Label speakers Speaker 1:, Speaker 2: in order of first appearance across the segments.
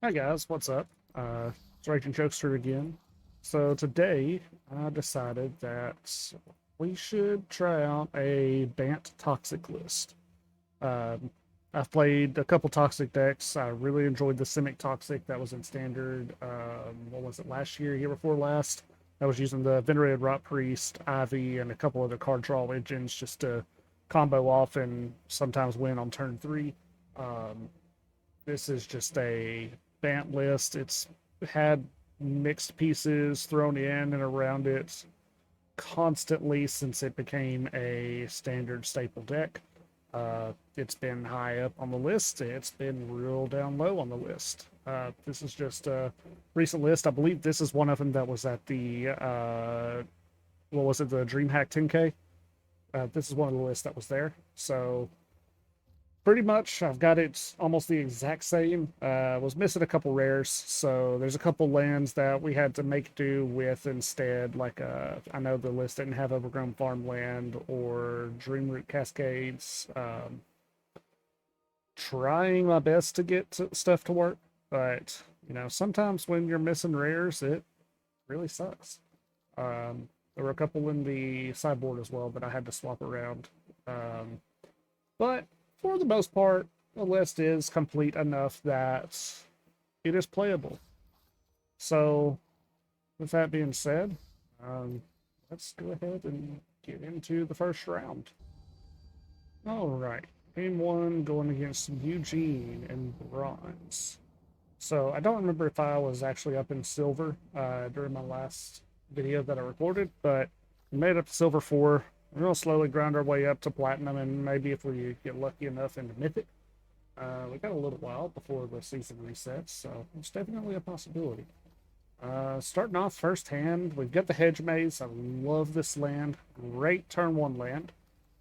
Speaker 1: Hi guys, what's up? It's Raging Jokester again. So today I decided that we should try out a Bant Toxic list. Um, I've played a couple Toxic decks. I really enjoyed the Simic Toxic that was in Standard. What was it, last year before last? I was using the Venerated Rot Priest, Ivy, and a couple other card draw engines just to combo off and sometimes win on turn three. Um, this is just a Bant list. It's had mixed pieces thrown in and around it constantly since it became a standard staple deck. It's been high up on the list. It's been real down low on the list. This is just a recent list. I believe this is one of them that was at the what was it, the DreamHack 10K. This is one of the lists that was there. So pretty much I've got it almost the exact same. Was missing a couple rares, so there's a couple lands that we had to make do with instead. Like I know the list didn't have Overgrown Farmland or Dreamroot Cascades. Trying my best to get stuff to work, but sometimes when you're missing rares, it really sucks. There were a couple in the sideboard as well, but I had to swap around. But for the most part, the list is complete enough that it is playable. So, with that being said, let's go ahead and get into the first round. All right, game one going against Eugene in bronze. So I don't remember if I was actually up in silver during my last video that I recorded, but we made it up to silver 4. We're going to slowly grind our way up to platinum, and maybe if we get lucky enough into mythic. We got a little while before the season resets, so it's definitely a possibility. Starting off first hand, we've got the Hedge Maze. I love this land. Great turn 1 land.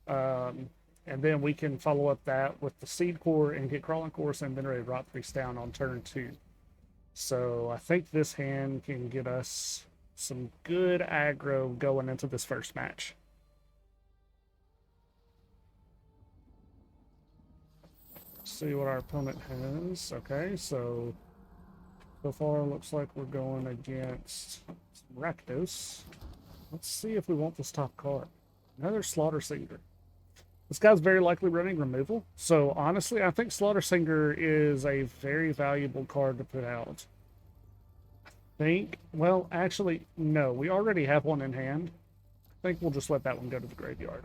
Speaker 1: And then we can follow up that with the Seed Core and get Crawling Course and Venerated Rot Priest down on turn 2. So I think this hand can get us some good aggro going into this first match. See what our opponent has. Okay, so far looks like we're going against Rakdos. Let's see if we want this top card. Another Slaughter Singer. This guy's very likely running removal, so honestly I think Slaughter Singer is a very valuable card to put out. Well, actually no, we already have one in hand. I think we'll just let that one go to the graveyard.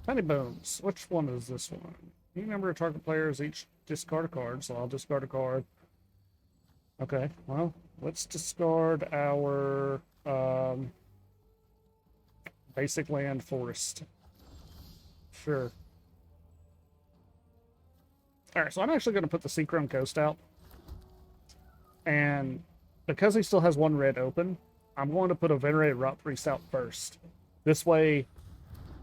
Speaker 1: Tiny Bones. Which one is this one? Any number of target players each discard a card, so I'll discard a card. Okay, well, let's discard our basic land forest. Sure. Alright, so I'm actually going to put the Seachrome Coast out. And because he still has one red open, I'm going to put a Venerated Rot Priest out first. This way,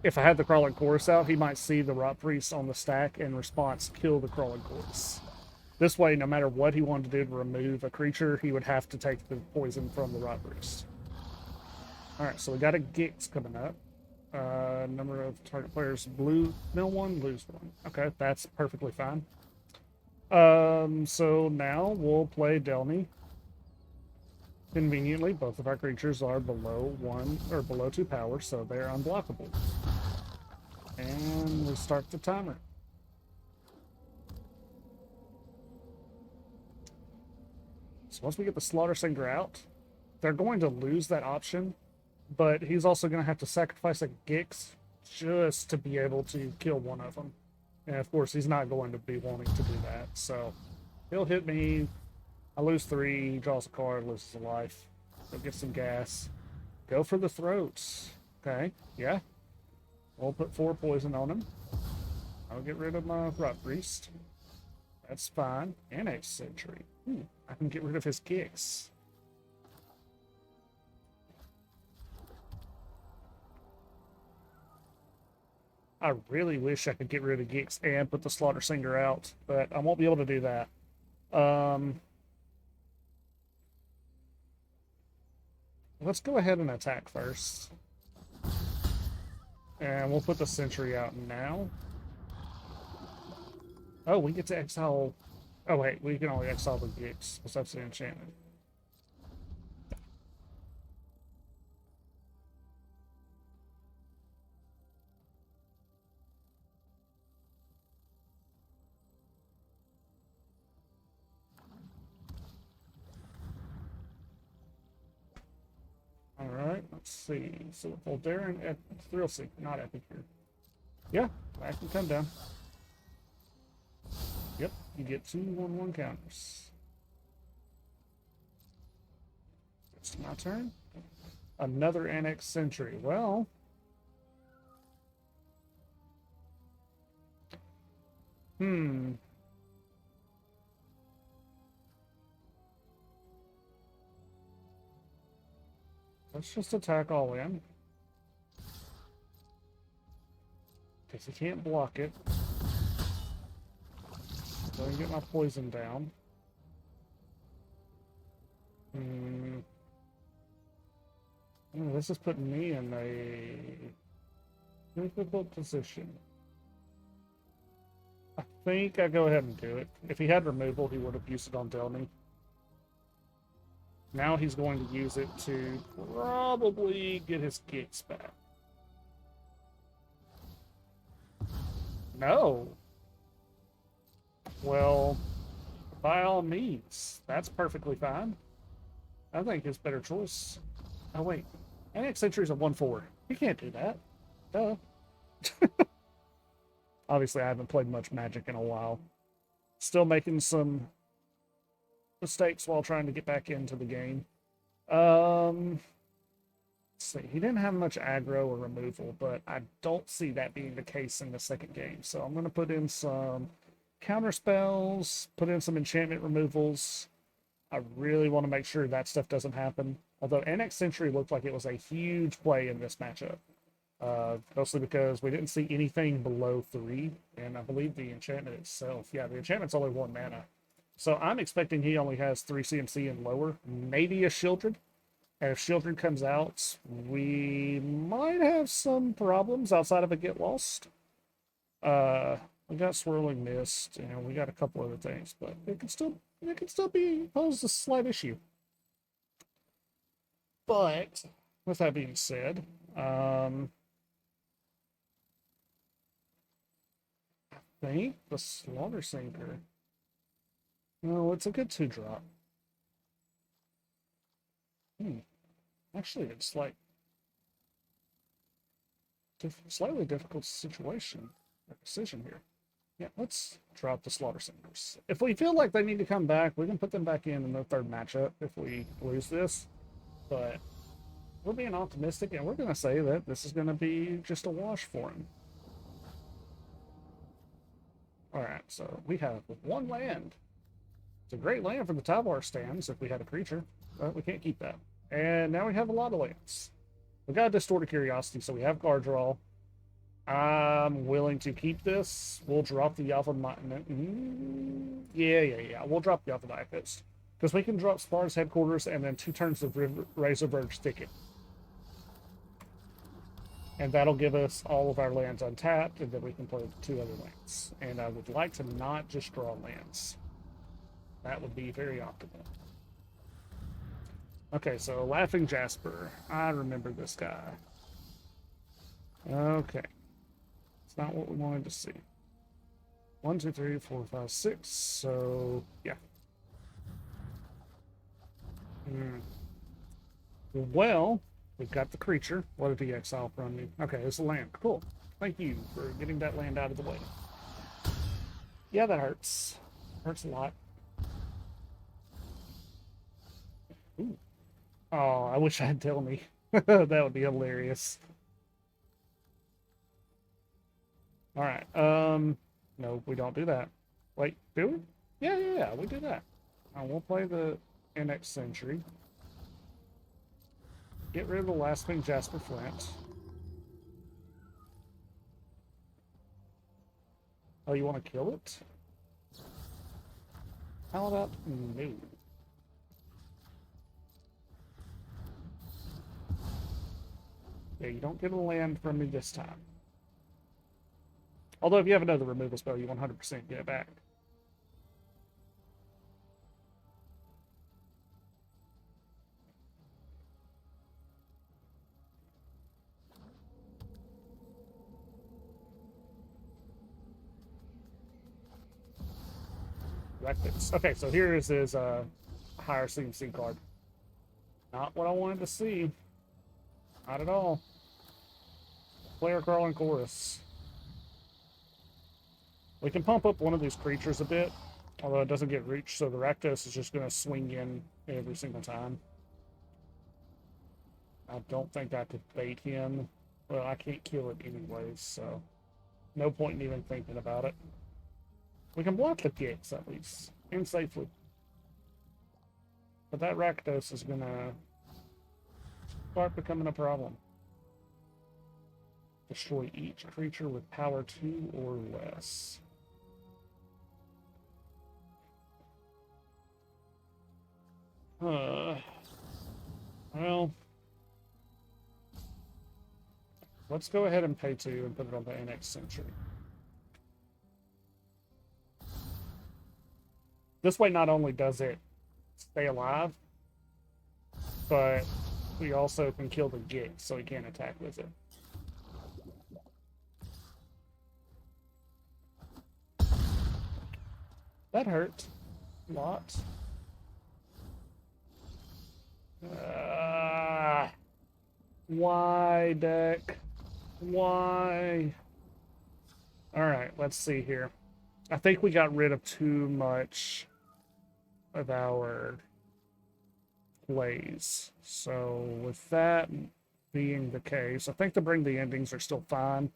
Speaker 1: if I had the Crawling Chorus out, he might see the Rot Priest on the stack and in response kill the Crawling Chorus. This way, no matter what he wanted to do to remove a creature, he would have to take the poison from the Rot Priest. Alright, so we got a Gix coming up. Number of target players, blue, mill 1, lose 1. Okay, that's perfectly fine. So now we'll play Delny. Conveniently, both of our creatures are below 1 or below 2 power, so they're unblockable. And we start the timer. So once we get the Slaughter Singer out, they're going to lose that option, but he's also going to have to sacrifice a Gix just to be able to kill one of them. And of course, he's not going to be wanting to do that. So he'll hit me. I lose 3, he draws a card, loses a life. Go get some gas. Go for the throats. Okay, yeah. We'll put 4 poison on him. I'll get rid of my Rot Priest. That's fine. Annex Sentry. I can get rid of his Gix. I really wish I could get rid of Gix and put the Slaughter Singer out, but I won't be able to do that. Let's go ahead and attack first. And we'll put the sentry out now. Oh, we get to exile. Oh, wait, we can only exile the gigs. Because that's the enchantment. Alright, let's see. So, Voldaren at Thrill Seek, not Epic here. Yeah, I can come down. Yep, you get 2/1/1 counters. It's my turn. Another Annex Sentry. Well, hmm. Let's just attack all in. Because he can't block it. So I can get my poison down. Hmm. Oh, this is putting me in a difficult position. I think I go ahead and do it. If he had removal, he would have used it on Delny. Now he's going to use it to probably get his kicks back. No. Well, by all means, that's perfectly fine. I think it's better choice. Oh, wait. Annex Sentry's a 1/4. You can't do that. Duh. Obviously, I haven't played much Magic in a while. Still making some mistakes while trying to get back into the game. Let's see. He didn't have much aggro or removal, but I don't see that being the case in the second game. So I'm going to put in some counter spells, put in some enchantment removals. I really want to make sure that stuff doesn't happen. Although Annex Sentry looked like it was a huge play in this matchup. Mostly because we didn't see anything below 3, and I believe the enchantment itself, yeah, the enchantment's only 1 mana. So I'm expecting he only has 3 CMC and lower, maybe a Shieldred. And if Shieldred comes out, we might have some problems outside of a Get Lost. We got Swirling Mist, and we got a couple other things, but it can still be pose a slight issue. But with that being said, I think the Slaughter Sinker. No, it's a good 2-drop. Actually, it's like slightly difficult situation or decision here. Yeah, let's drop the Slaughter Sinkers. If we feel like they need to come back, we can put them back in the third matchup if we lose this. But we're being optimistic, and we're going to say that this is going to be just a wash for him. All right, so we have 1 land. It's a great land for the Tyvar stands if we had a creature, but we can't keep that. And now we have a lot of lands. We got a Distorted Curiosity, so we have card draw. I'm willing to keep this. We'll drop the Alpha. Yeah. We'll drop the Alpha Diapist. Because we can drop Spar's Headquarters and then 2 turns of Razorbird's Thicket. And that'll give us all of our lands untapped, and then we can play 2 other lands. And I would like to not just draw lands. That would be very optimal. Okay, so Laughing Jasper. I remember this guy. Okay. It's not what we wanted to see. 1, 2, 3, 4, 5, 6. So, yeah. Well, we've got the creature. What did he exile from me? Okay, it's a land. Cool. Thank you for getting that land out of the way. Yeah, that hurts. Hurts a lot. Ooh. Oh, I wish I had tell me. That would be hilarious. All right. No, we don't do that. Wait, do we? Yeah, we do that. We'll play the NX Sentry. Get rid of the last thing, Jasper Flint. Oh, you want to kill it? How about no? Yeah, you don't get a land from me this time. Although if you have another removal spell, you 100% get it back. Rectus. Okay, so here is his higher CMC card. Not what I wanted to see. Not at all. Player Crawling Chorus. We can pump up one of these creatures a bit, although it doesn't get reached, so the Rakdos is just going to swing in every single time. I don't think I could bait him. Well, I can't kill it anyways, so no point in even thinking about it. We can block the Gix at least, and safely. But that Rakdos is going to start becoming a problem. Destroy each creature with power 2 or less. Well, let's go ahead and pay 2 and put it on the Annex Sentry. This way, not only does it stay alive, but we also can kill the Gix, so he can't attack with it. That hurt a lot. Why, deck? Why? Alright, let's see here. I think we got rid of too much of our plays. So with that being the case, I think the Bring the Endings are still fine.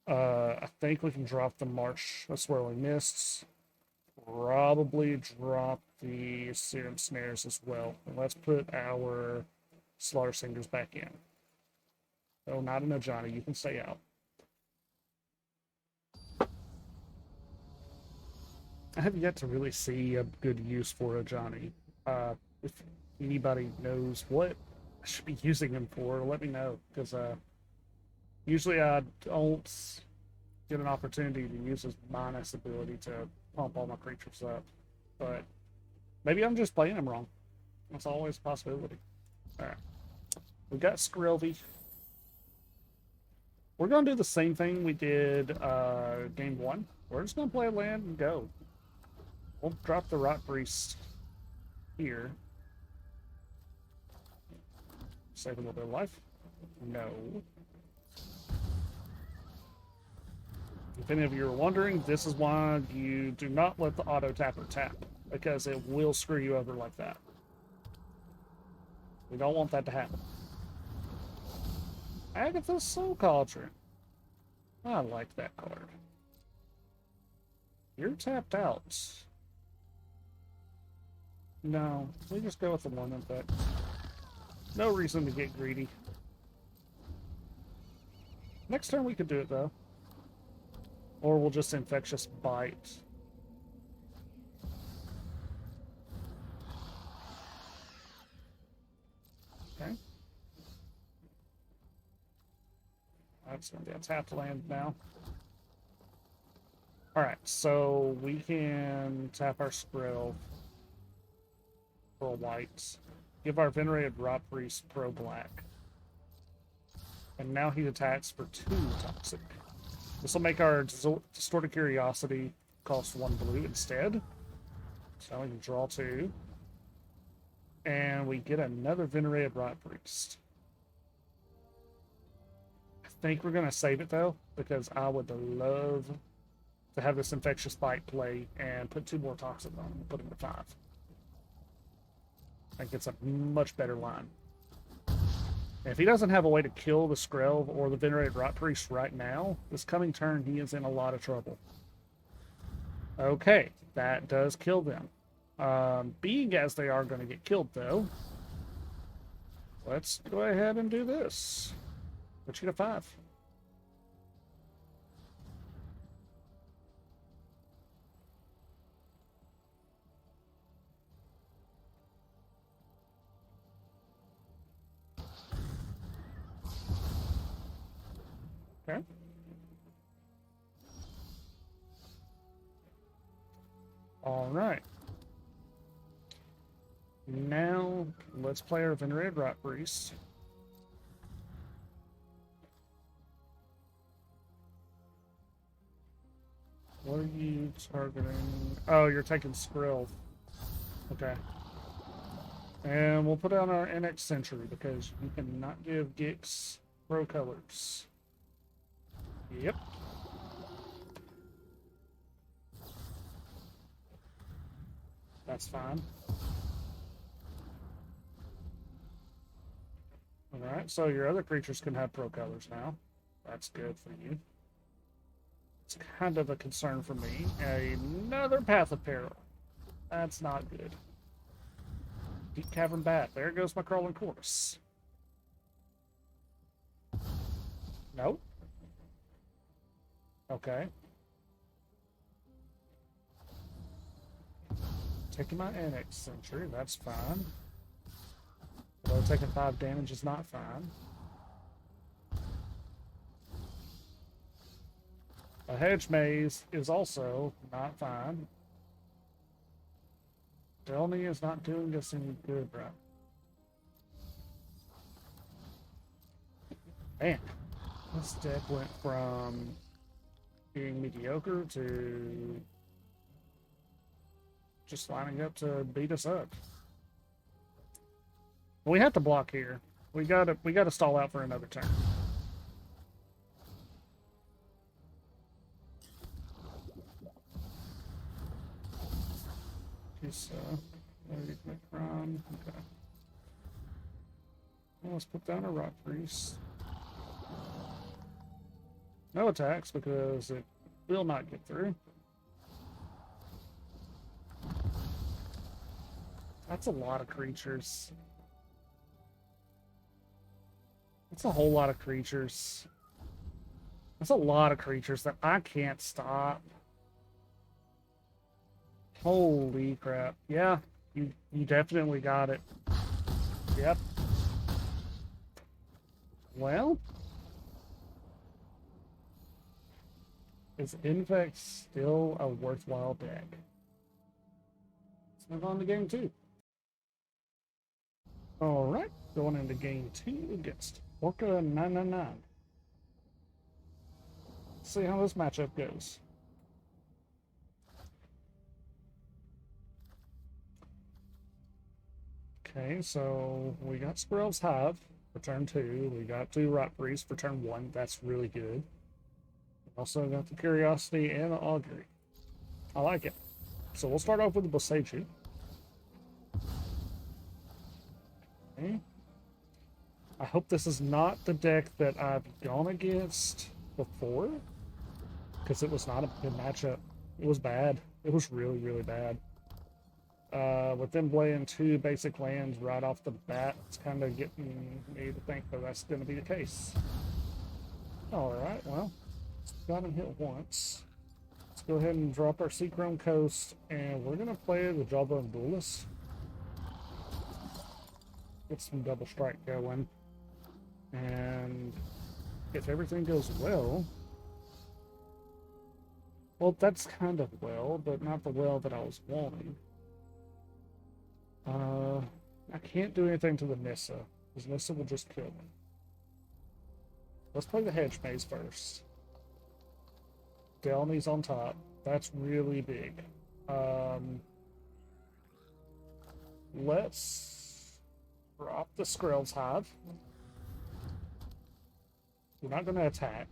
Speaker 1: I think we can drop the March of Swirling Mists. Probably drop the Serum Snares as well. And let's put our Slaughter Singers back in. Oh, not an Ajani. You can stay out. I have yet to really see a good use for Ajani. If anybody knows what I should be using him for, let me know. Because usually I don't get an opportunity to use his minus ability to pump all my creatures up. But maybe I'm just playing him wrong. That's always a possibility. Alright. We got Skrilvi. We're going to do the same thing we did game 1. We're just going to play a land and go. We'll drop the Rot Priest here. Save a little bit of life. No. If any of you are wondering, this is why you do not let the auto tapper tap, because it will screw you over like that. We don't want that to happen. Agatha's Soul Cauldron. I like that card. You're tapped out. No, we just go with the one effect. No reason to get greedy. Next turn we could do it though. Or we'll just Infectious Bite. Okay. That's going to be a tapped land now. Alright, so we can tap our Skrill for a white. Give our Venerated Rot Priest Pro Black. And now he attacks for 2 Toxic. This will make our Distorted Curiosity cost 1 blue instead. So we can draw 2. And we get another Venerated Rot Priest. I think we're going to save it though, because I would love to have this Infectious Bite play and put 2 more Toxic on him and put him to 5. I think it's a much better line. And if he doesn't have a way to kill the Skrelv or the Venerated Rot Priest right now, this coming turn he is in a lot of trouble. Okay, that does kill them. Being as they are going to get killed though, let's go ahead and do this. Put you to 5. Okay. All right. Now, let's play our Venerated Rot Priest. What are you targeting? Oh, you're taking Skrill. Okay. And we'll put down our NX Sentry because you cannot give Gix Pro colors. Yep. That's fine. Alright, so your other creatures can have Pro colors now. That's good for you. It's kind of a concern for me. Another Path of Peril. That's not good. Deep Cavern Bat. There goes my Crawling Corpse. Nope. Okay. Taking my NX Sentry, that's fine. Although taking 5 damage is not fine. A Hedge Maze is also not fine. Delny is not doing us any good, bro. Man, this deck went from being mediocre to just lining up to beat us up. We have to block here. We gotta stall out for another turn. So, okay. Well, let's put down a Rock Priest. No attacks because it will not get through. That's a lot of creatures. That's a whole lot of creatures. That's a lot of creatures that I can't stop. Holy crap. Yeah, you definitely got it. Yep. Well, is Infect still a worthwhile deck? Let's move on to game 2. Alright, going into game 2 against Orca 999. Let's see how this matchup goes. Okay, so we got Squirrel's Hive for turn 2. We got 2 Rot Priests for turn 1. That's really good. We also got the Curiosity and the Augury. I like it. So we'll start off with the Boseiju. Okay. I hope this is not the deck that I've gone against before, because it was not a good matchup. It was bad. It was really, really bad. With them playing 2 basic lands right off the bat, it's kind of getting me to think that that's going to be the case. Alright, well, got him hit once. Let's go ahead and drop our Seachrome Coast, and we're going to play the Jawbone Duelist. Get some double strike going. And if everything goes well, that's kind of well, but not the well that I was wanting. I can't do anything to the Nissa, because Nissa will just kill me. Let's play the Hedge Maze first. Delny's on top. That's really big. Let's drop the Skrill's Hive. We're not going to attack.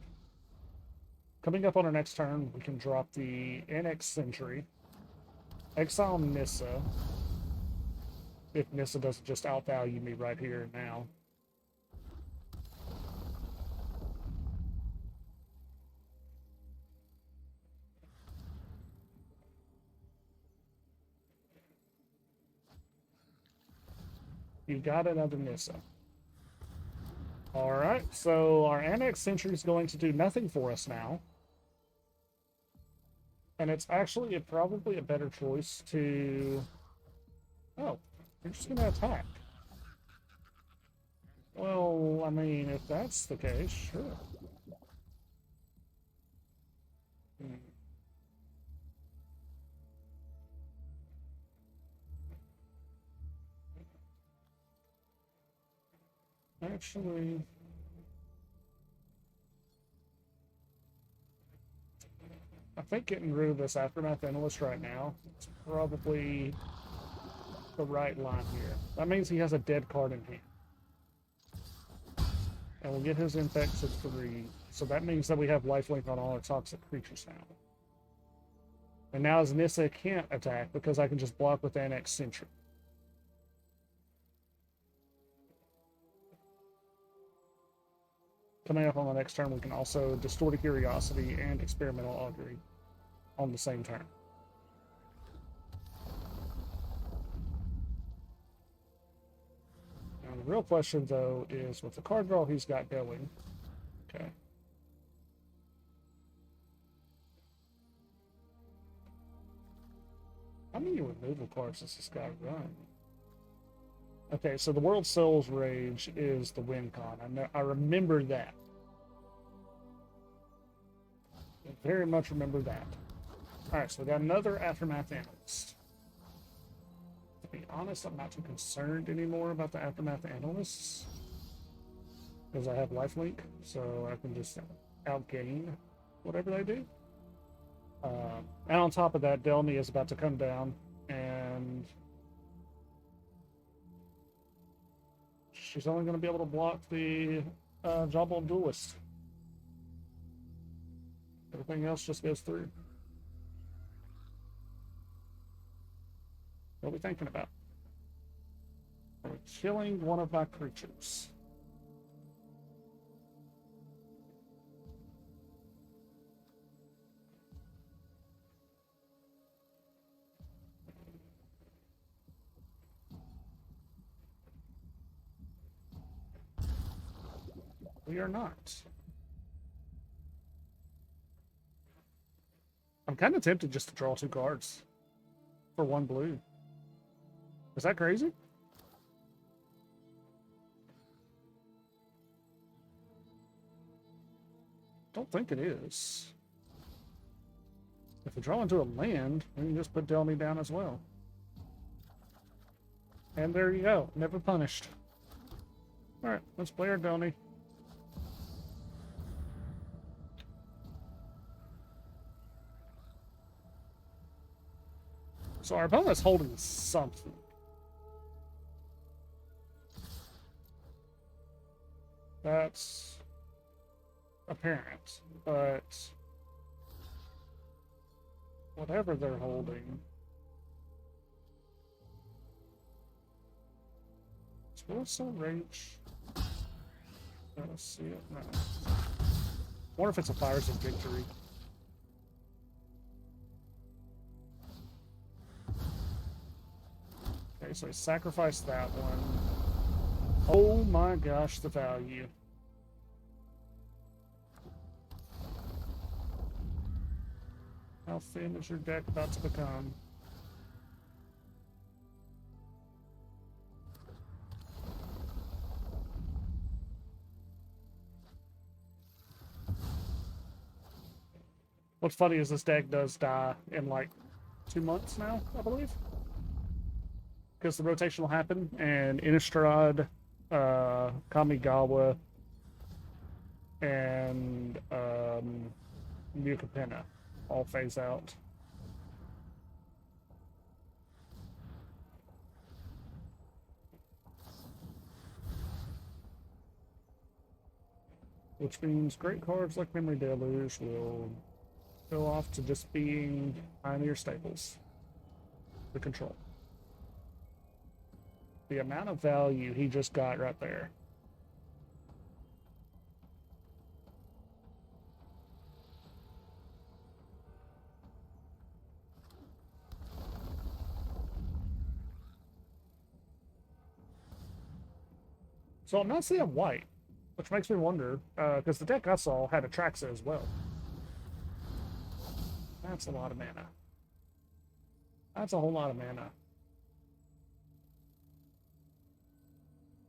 Speaker 1: Coming up on our next turn, we can drop the NX Sentry, exile Nissa, if Nissa doesn't just outvalue me right here and now. You got another Nissa. Alright, so our NX Sentry is going to do nothing for us now. And it's actually probably a better choice to... Oh, you're just going to attack. Well, I mean, if that's the case, sure. Hmm. Actually, I think getting rid of this Aftermath Analyst right now is probably the right line here. That means he has a dead card in hand. And we'll get his Infect to 3. So that means that we have lifelink on all our toxic creatures now. And now his Nissa can't attack because I can just block with Annex Sentry. Coming up on the next turn, we can also Distort a Curiosity and Experimental Augury on the same turn. Now, the real question, though, is with the card draw he's got going. Okay. How many removal cards does this guy run? Okay, so the World Souls Rage is the win con. I remember that. I very much remember that. Alright, so we got another Aftermath Analyst. To be honest, I'm not too concerned anymore about the Aftermath Analysts. Because I have lifelink, so I can just outgain whatever they do. And on top of that, Delmy is about to come down, and she's only going to be able to block the Jawbone Duelist. Everything else just goes through. What are we thinking about? Are we killing one of my creatures? We are not. I'm kind of tempted just to draw 2 cards for 1 blue. Is that crazy? Don't think it is. If we draw into a land, we can just put Delmy down as well. And there you go. Never punished. Alright, let's play our Delmy. So our opponent's holding something. That's apparent, but whatever they're holding. Is World Rage? Let's see it. No. Wonder if it's a Fires of Victory. Okay, so I sacrificed that one. Oh my gosh, the value. How thin is your deck about to become? What's funny is this deck does die in like 2 months now, I believe. Because the rotation will happen, and Innistrad, Kamigawa, and Mukapena all phase out. Which means great cards like Memory Deluge will go off to just being Pioneer staples. The control. The amount of value he just got right there. So I'm not seeing white, which makes me wonder, because the deck I saw had Atraxa as well. That's a lot of mana. That's a whole lot of mana.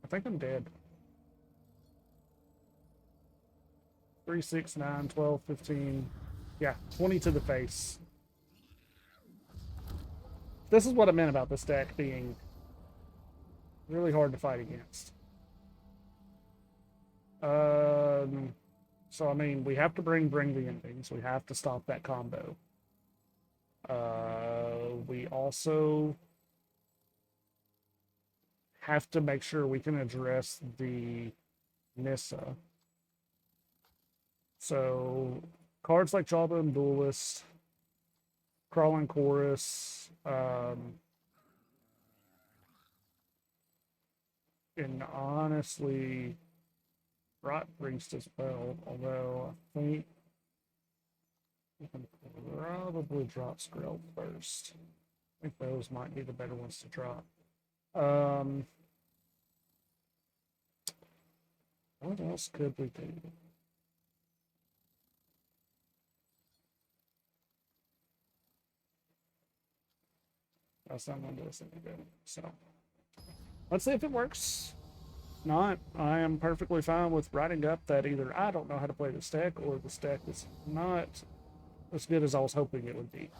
Speaker 1: I think I'm dead. 3, 6, 9, 12, 15, Yeah, 20 to the face. This is what I meant about this deck being really hard to fight against. So I mean, we have to bring the endings. We have to stop that combo. We also have to make sure we can address the Nissa. So cards like Jawbone Duelist, Crawling Chorus, and honestly, Rot Priest as well. Although I think we can probably drop Skrill first. I think those might be the better ones to drop. What else could we do? That's not going to do us any good. So let's see if it works. Not, I am perfectly fine with writing up that either I don't know how to play this deck or this deck is not as good as I was hoping it would be.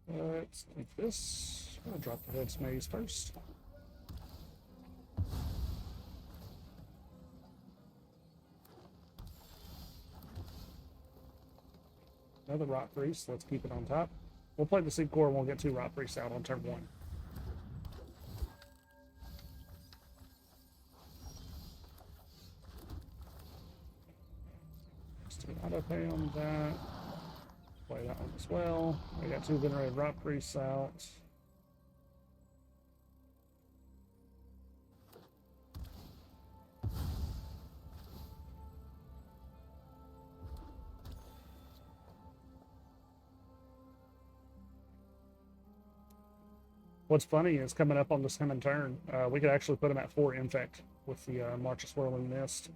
Speaker 1: Let's take this. I'll drop the Heads Maze first. Another Rot Priest. Let's keep it on top. We'll play the Seed Core and we'll get 2 Rot Priests out on turn 1. Let's do auto pay on that. Play that one as well. We got 2 Venerated Rot Priests out. What's funny is coming up on this coming turn, we could actually put him at 4 Infect with the March of Swirling Mist.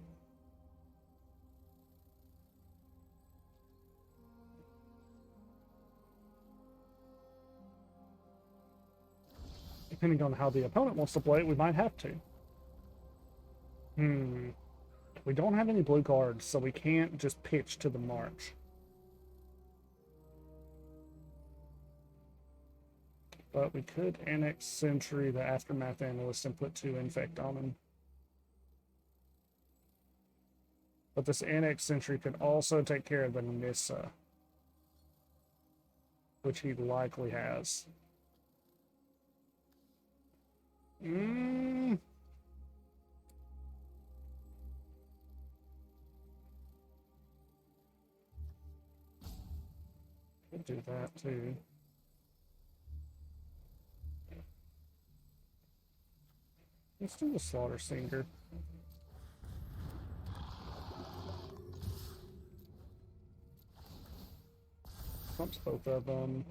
Speaker 1: Depending on how the opponent wants to play it, we might have to. We don't have any blue cards, so we can't just pitch to the March. But we could annex Sentry, the Aftermath Analyst, and put 2 Infect on him. But this annex Sentry could also take care of the Nissa, which he likely has. Could do that too. Let's do the Slaughter Singer. Pumps both of them.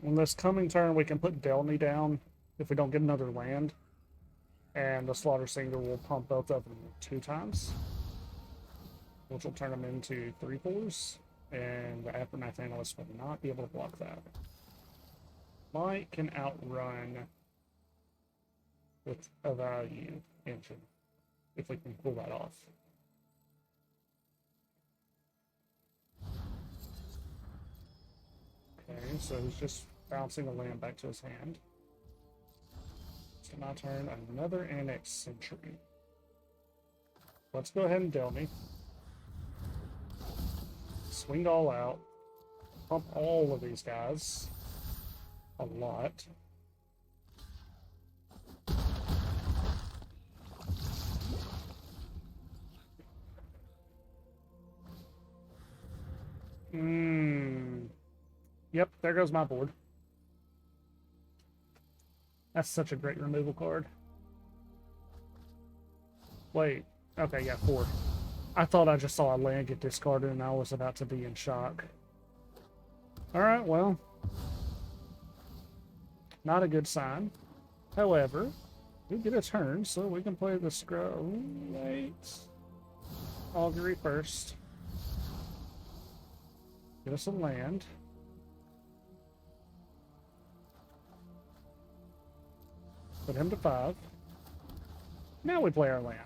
Speaker 1: On this coming turn, we can put Delny down if we don't get another land. And the Slaughter Singer will pump both of them 2 times, which will turn them into 3/4s. And the Aftermath Analyst will not be able to block that. Might can outrun with a value engine if we can pull that off. Okay, so he's just bouncing a land back to his hand. So my turn, another Annex Sentry. Let's go ahead and Delny. Swing all out. Pump all of these guys. A lot. Yep, there goes my board. That's such a great removal card. Wait. Okay, yeah, 4. I thought I just saw a land get discarded and I was about to be in shock. Alright, well. Not a good sign. However, we get a turn, so we can play the Scroll. Wait. Augury first. Get us a land. Put him to 5. Now we play our land.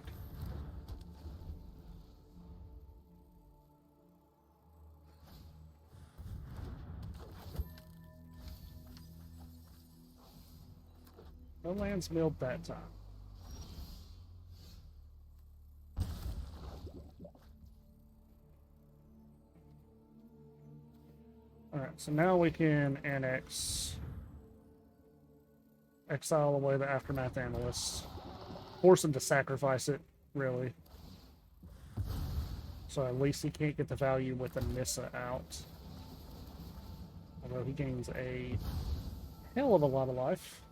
Speaker 1: No lands milled that time. Alright, so now we can exile away the Aftermath Analyst. Force him to sacrifice it, really. So at least he can't get the value with the Nissa out. Although he gains a hell of a lot of life.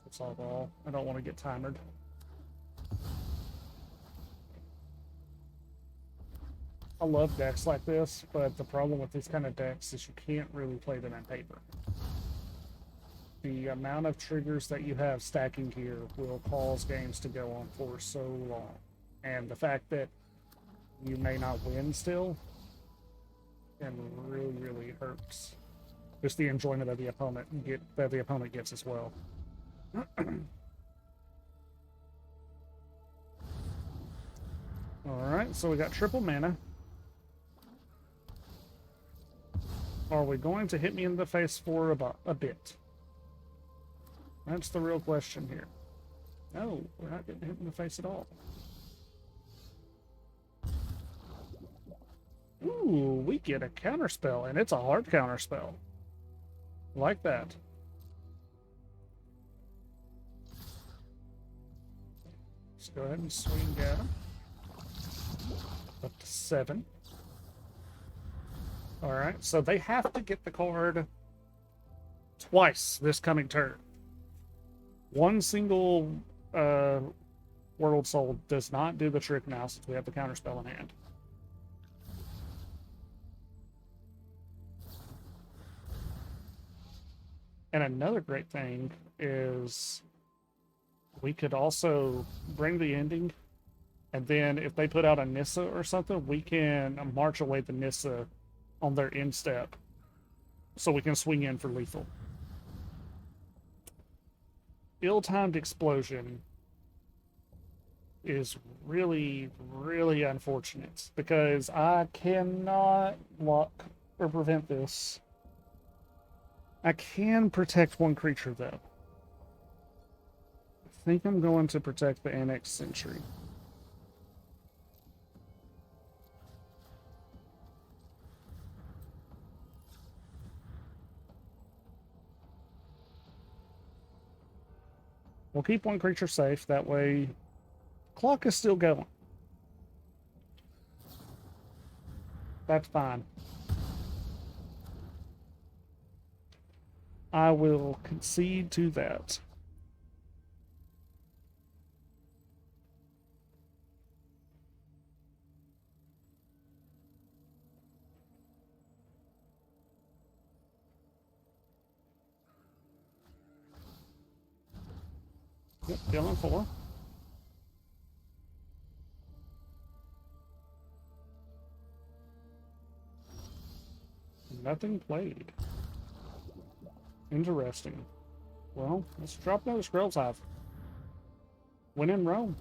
Speaker 1: That's all. I don't want to get timered. I love decks like this, but the problem with these kind of decks is you can't really play them on paper. The amount of triggers that you have stacking here will cause games to go on for so long. And the fact that you may not win still can really, really hurts. Just the enjoyment of the opponent gets as well. Alright, so we got triple mana. Are we going to hit me in the face for a bit? That's the real question here. No, we're not getting hit in the face at all. Ooh, we get a counterspell, and it's a hard counterspell. Like that. Let's go ahead and swing at him. Up to 7. Alright, so they have to get the card twice this coming turn. One single World Soul does not do the trick now since we have the counterspell in hand. And another great thing is we could also bring the ending, and then if they put out a Nissa or something, we can march away the Nissa on their end step so we can swing in for lethal. Ill-timed explosion is really, really unfortunate because I cannot block or prevent this. I can protect one creature though. I think I'm going to protect the Annex Sentry. We'll keep one creature safe, that way clock is still going. That's fine. I will concede to that. Yep, dealing 4. Nothing played. Interesting. Well, let's drop those Scrolls Hive. Win in Rome.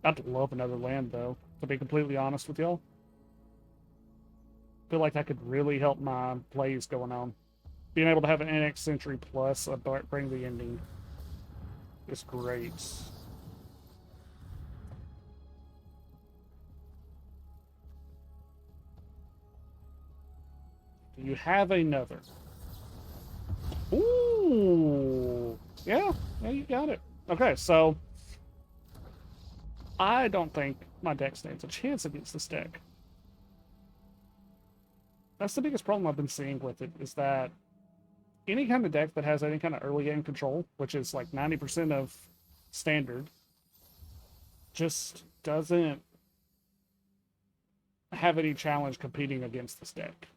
Speaker 1: I'd love another land, though, to be completely honest with y'all. I feel like that could really help my plays going on. Being able to have an Annex Sentry plus a Bring the Ending is great. Do you have another? Ooh! Yeah, you got it. Okay, so I don't think my deck stands a chance against this deck. That's the biggest problem I've been seeing with it, is that any kind of deck that has any kind of early game control, which is like 90% of standard, just doesn't have any challenge competing against this deck.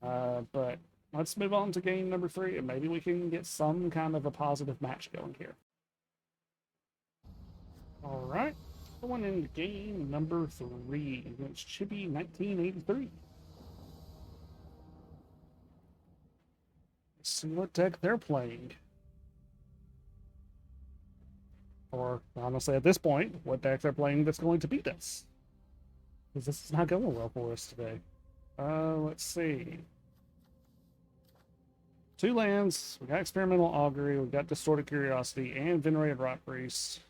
Speaker 1: But let's move on to game number 3, and maybe we can get some kind of a positive match going here. All right. Going into game number 3 against Chibi 1983. Let's see what deck they're playing. Or, honestly, at this point, what deck they're playing that's going to beat us. Because this is not going well for us today. Let's see. 2 lands. We got Experimental Augury, we got Distorted Curiosity, and Venerated Rot Priest.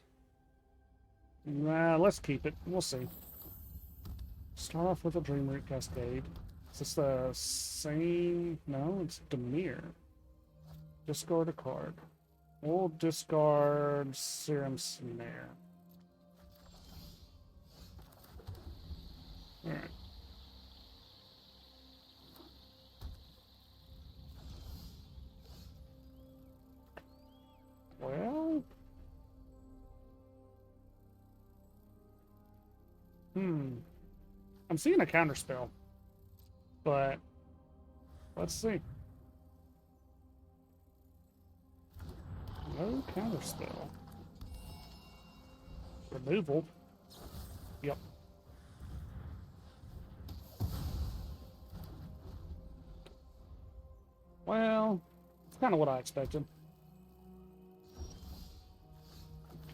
Speaker 1: Nah, let's keep it. We'll see. Start off with a Dreamroot Cascade. Is this the same? No, it's Demir. Discard a card. We'll discard Serum Snare. Alright. Well... I'm seeing a counterspell. But... let's see. No counterspell. Removal. Yep. Well, it's kind of what I expected.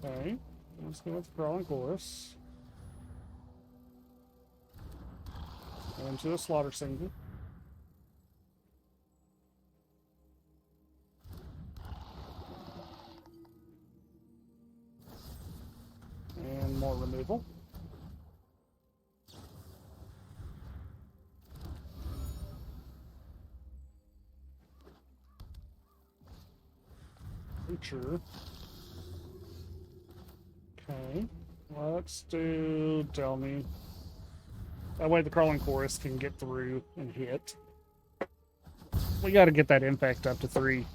Speaker 1: Okay, let's go with Crawling Chorus. Into a Slaughter Single. And more removal. Creature. Okay, let's do Delmy. That way the Crawling Chorus can get through and hit. We got to get that impact up to 3.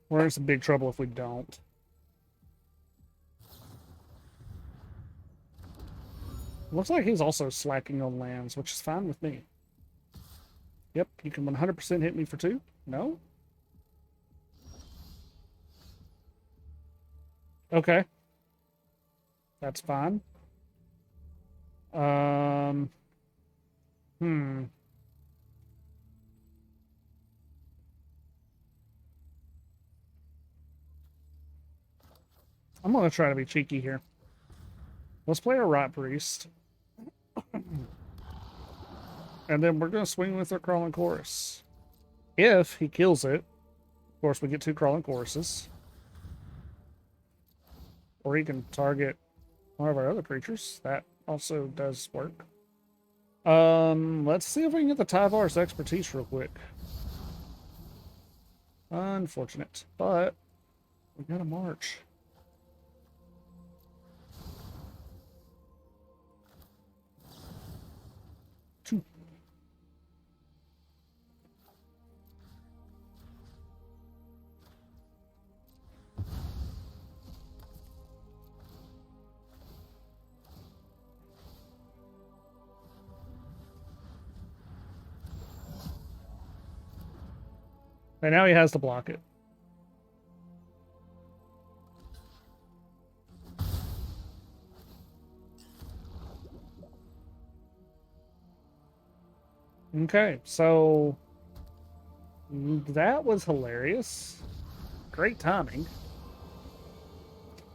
Speaker 1: We're in some big trouble if we don't. Looks like he's also slacking on lands, which is fine with me. Yep, you can 100% hit me for 2. No? Okay. That's fine. I'm going to try to be cheeky here. Let's play a Rot Priest. And then we're going to swing with our Crawling Chorus. If he kills it, of course, we get 2 Crawling Choruses. Or he can target one of our other creatures. That also does work. Let's see if we can get the Tyvar's Expertise real quick. Unfortunate, but we gotta march. Two. And now he has to block it. Okay, so that was hilarious. Great timing.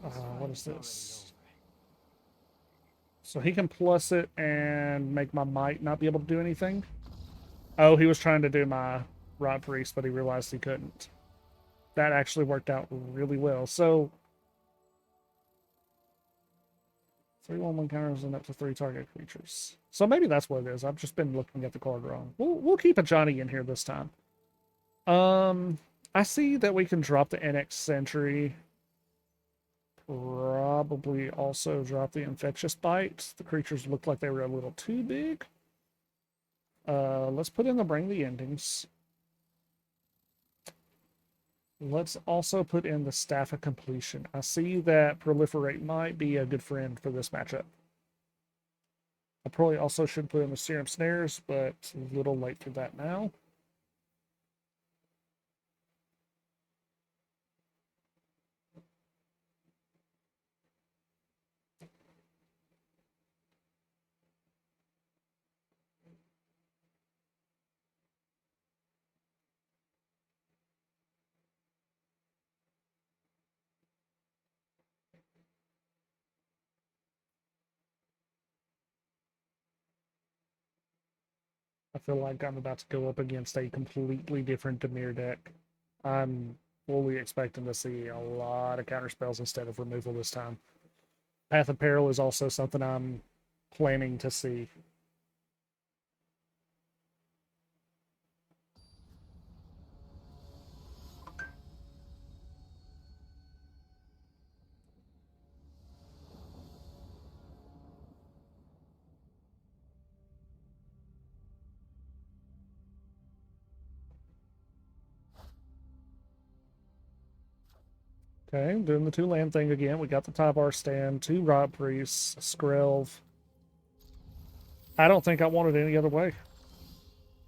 Speaker 1: What is this? So he can plus it and make my might not be able to do anything? Oh, he was trying to do my Rod Priest, but he realized he couldn't. That actually worked out really well. So 3/1 counters and up to 3 target creatures. So maybe that's what it is. I've just been looking at the card wrong. We'll keep a Johnny in here this time. I see that we can drop the NX Sentry. Probably also drop the Infectious Bite. The creatures looked like they were a little too big. Let's put in the Bring the Endings. Let's also put in the Staff of Completion. I see that Proliferate might be a good friend for this matchup. I probably also should put in the Serum Snares, but a little late for that now. I feel like I'm about to go up against a completely different Dimir deck. I'm fully expecting to see a lot of counter spells instead of removal this time. Path of Peril is also something I'm planning to see. Okay, doing the 2-land thing again. We got the Tyvar stand, 2 Rot Priests, Skrelv. I don't think I want it any other way.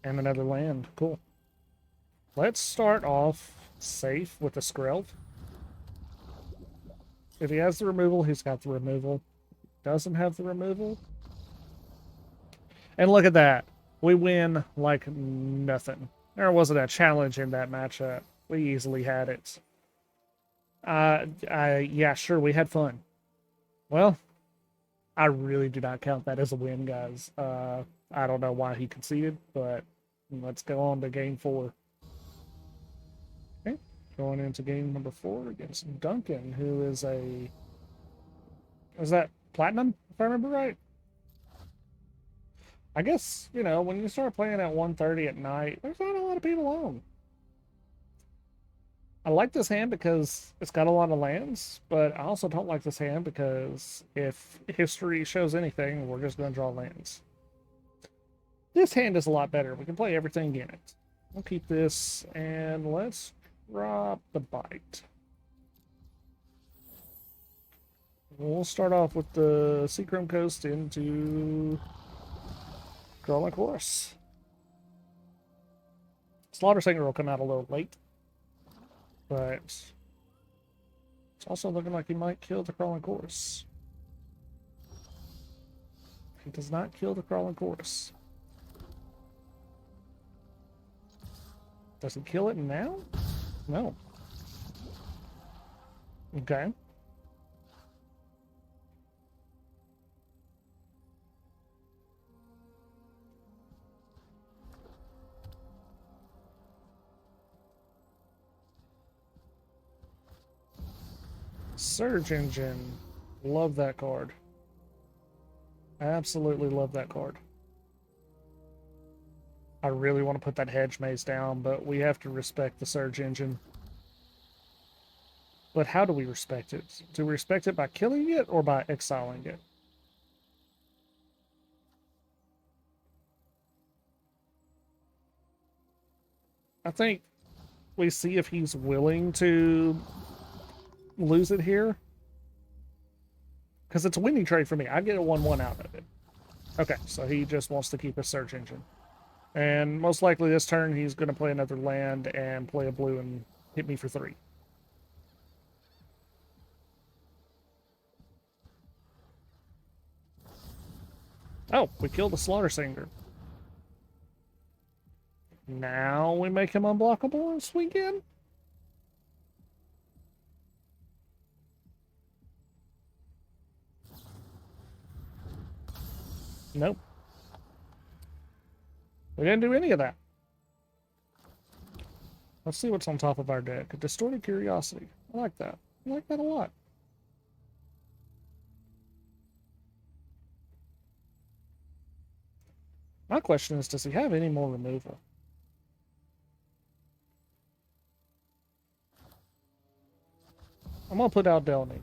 Speaker 1: And another land. Cool. Let's start off safe with the Skrelv. If he has the removal, he's got the removal. Doesn't have the removal. And look at that. We win like nothing. There wasn't a challenge in that matchup. We easily had it. Yeah, sure, we had fun. Well, I really do not count that as a win, guys. I don't know why he conceded, but let's go on to game 4. Okay, going into game number 4 against Duncan, who is a... Is that Platinum, if I remember right? I guess, you know, when you start playing at 1:30 at night, there's not a lot of people on. I like this hand because it's got a lot of lands, but I also don't like this hand because if history shows anything, we're just going to draw lands. This hand is a lot better. We can play everything in it. We'll keep this, and let's drop the bite. We'll start off with the Seachrome Coast into Crawling Chorus. Slaughter Singer will come out a little late, but it's also looking like he might kill the Crawling Chorus. He does not kill the Crawling Chorus. Does he kill it now? No. Okay. Surge Engine. Love that card. Absolutely love that card. I really want to put that Hedge Maze down, but we have to respect the Surge Engine. But how do we respect it? Do we respect it by killing it or by exiling it? I think we see if he's willing to lose it here. Because it's a winning trade for me. I get a 1-1 out of it. Okay, so he just wants to keep his Search Engine. And most likely this turn he's going to play another land and play a blue and hit me for 3. Oh, we killed the Slaughter Singer. Now we make him unblockable and swing in? Nope. We didn't do any of that. Let's see what's on top of our deck. A Distorted Curiosity. I like that. I like that a lot. My question is, does he have any more removal? I'm going to put out Delny.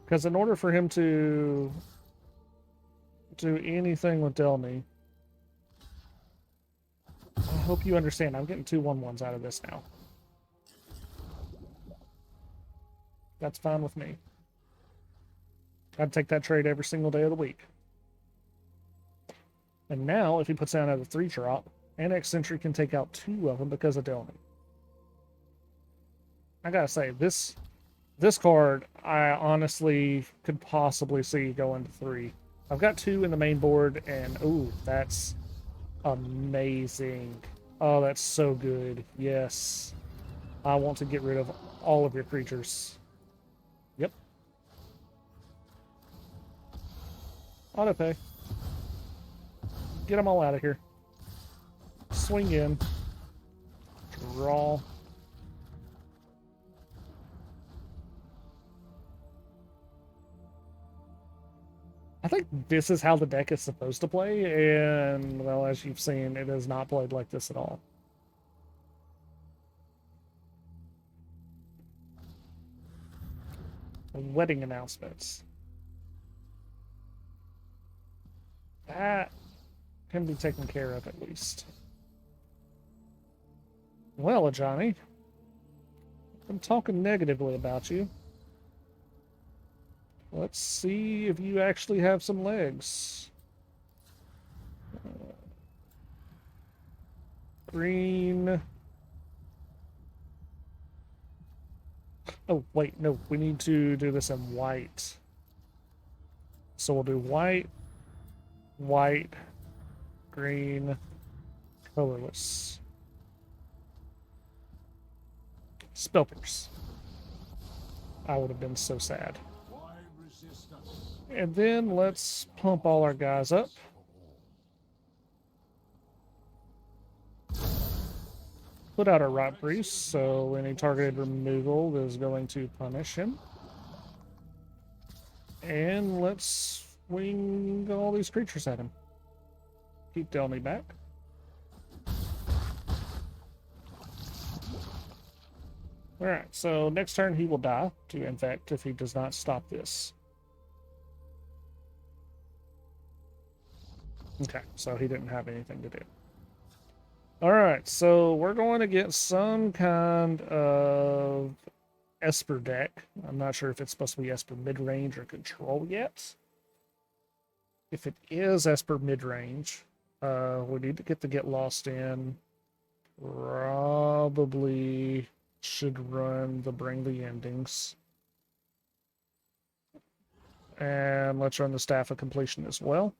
Speaker 1: Because in order for him to do anything with Delny, I hope you understand, I'm getting 2 1-1s out of this now. That's fine with me. I'd take that trade every single day of the week. And now, if he puts down another 3-drop, Annex Sentry can take out 2 of them because of Delny. I gotta say, this card, I honestly could possibly see going to 3. I've got 2 in the main board, and ooh, that's amazing. Oh, that's so good. Yes. I want to get rid of all of your creatures. Yep. Autopay. Get them all out of here. Swing in. Draw. I think this is how the deck is supposed to play, and, well, as you've seen, it has not played like this at all. Wedding announcements. That can be taken care of at least. Well, Johnny, I'm talking negatively about you. Let's see if you actually have some legs. Green. Oh, wait, no, we need to do this in white. So we'll do white, white, green, colorless. Spellpierce. I would have been so sad. And then let's pump all our guys up. Put out our Rot Priest, so any targeted removal is going to punish him. And let's swing all these creatures at him. Keep Delny back. Alright, so next turn he will die to infect if he does not stop this. Okay, so he didn't have anything to do. Alright, so we're going to get some kind of Esper deck. I'm not sure if it's supposed to be Esper mid-range or control yet. If it is Esper mid-range, we need to get the Get Lost in. Probably should run the Bring the Endings. And let's run the Staff of Completion as well.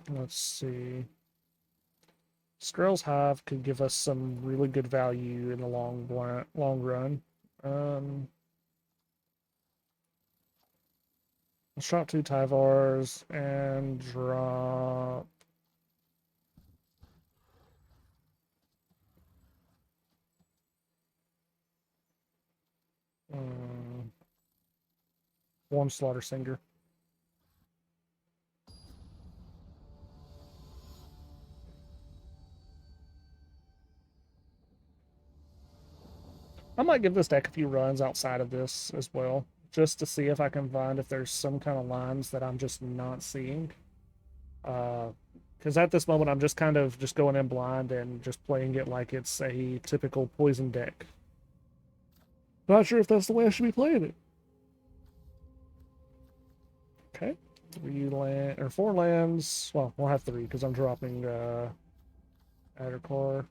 Speaker 1: Let's see. Skrell's Hive could give us some really good value in the long run. Let's drop 2 Tyvars and drop one Slaughter Singer. I might give this deck a few runs outside of this as well, just to see if I can find if there's some kind of lines that I'm just not seeing. Because at this moment, I'm just kind of just going in blind and just playing it like it's a typical poison deck. Not sure if that's the way I should be playing it. Okay, 4 lands. Well, we'll have 3 because I'm dropping Addercar.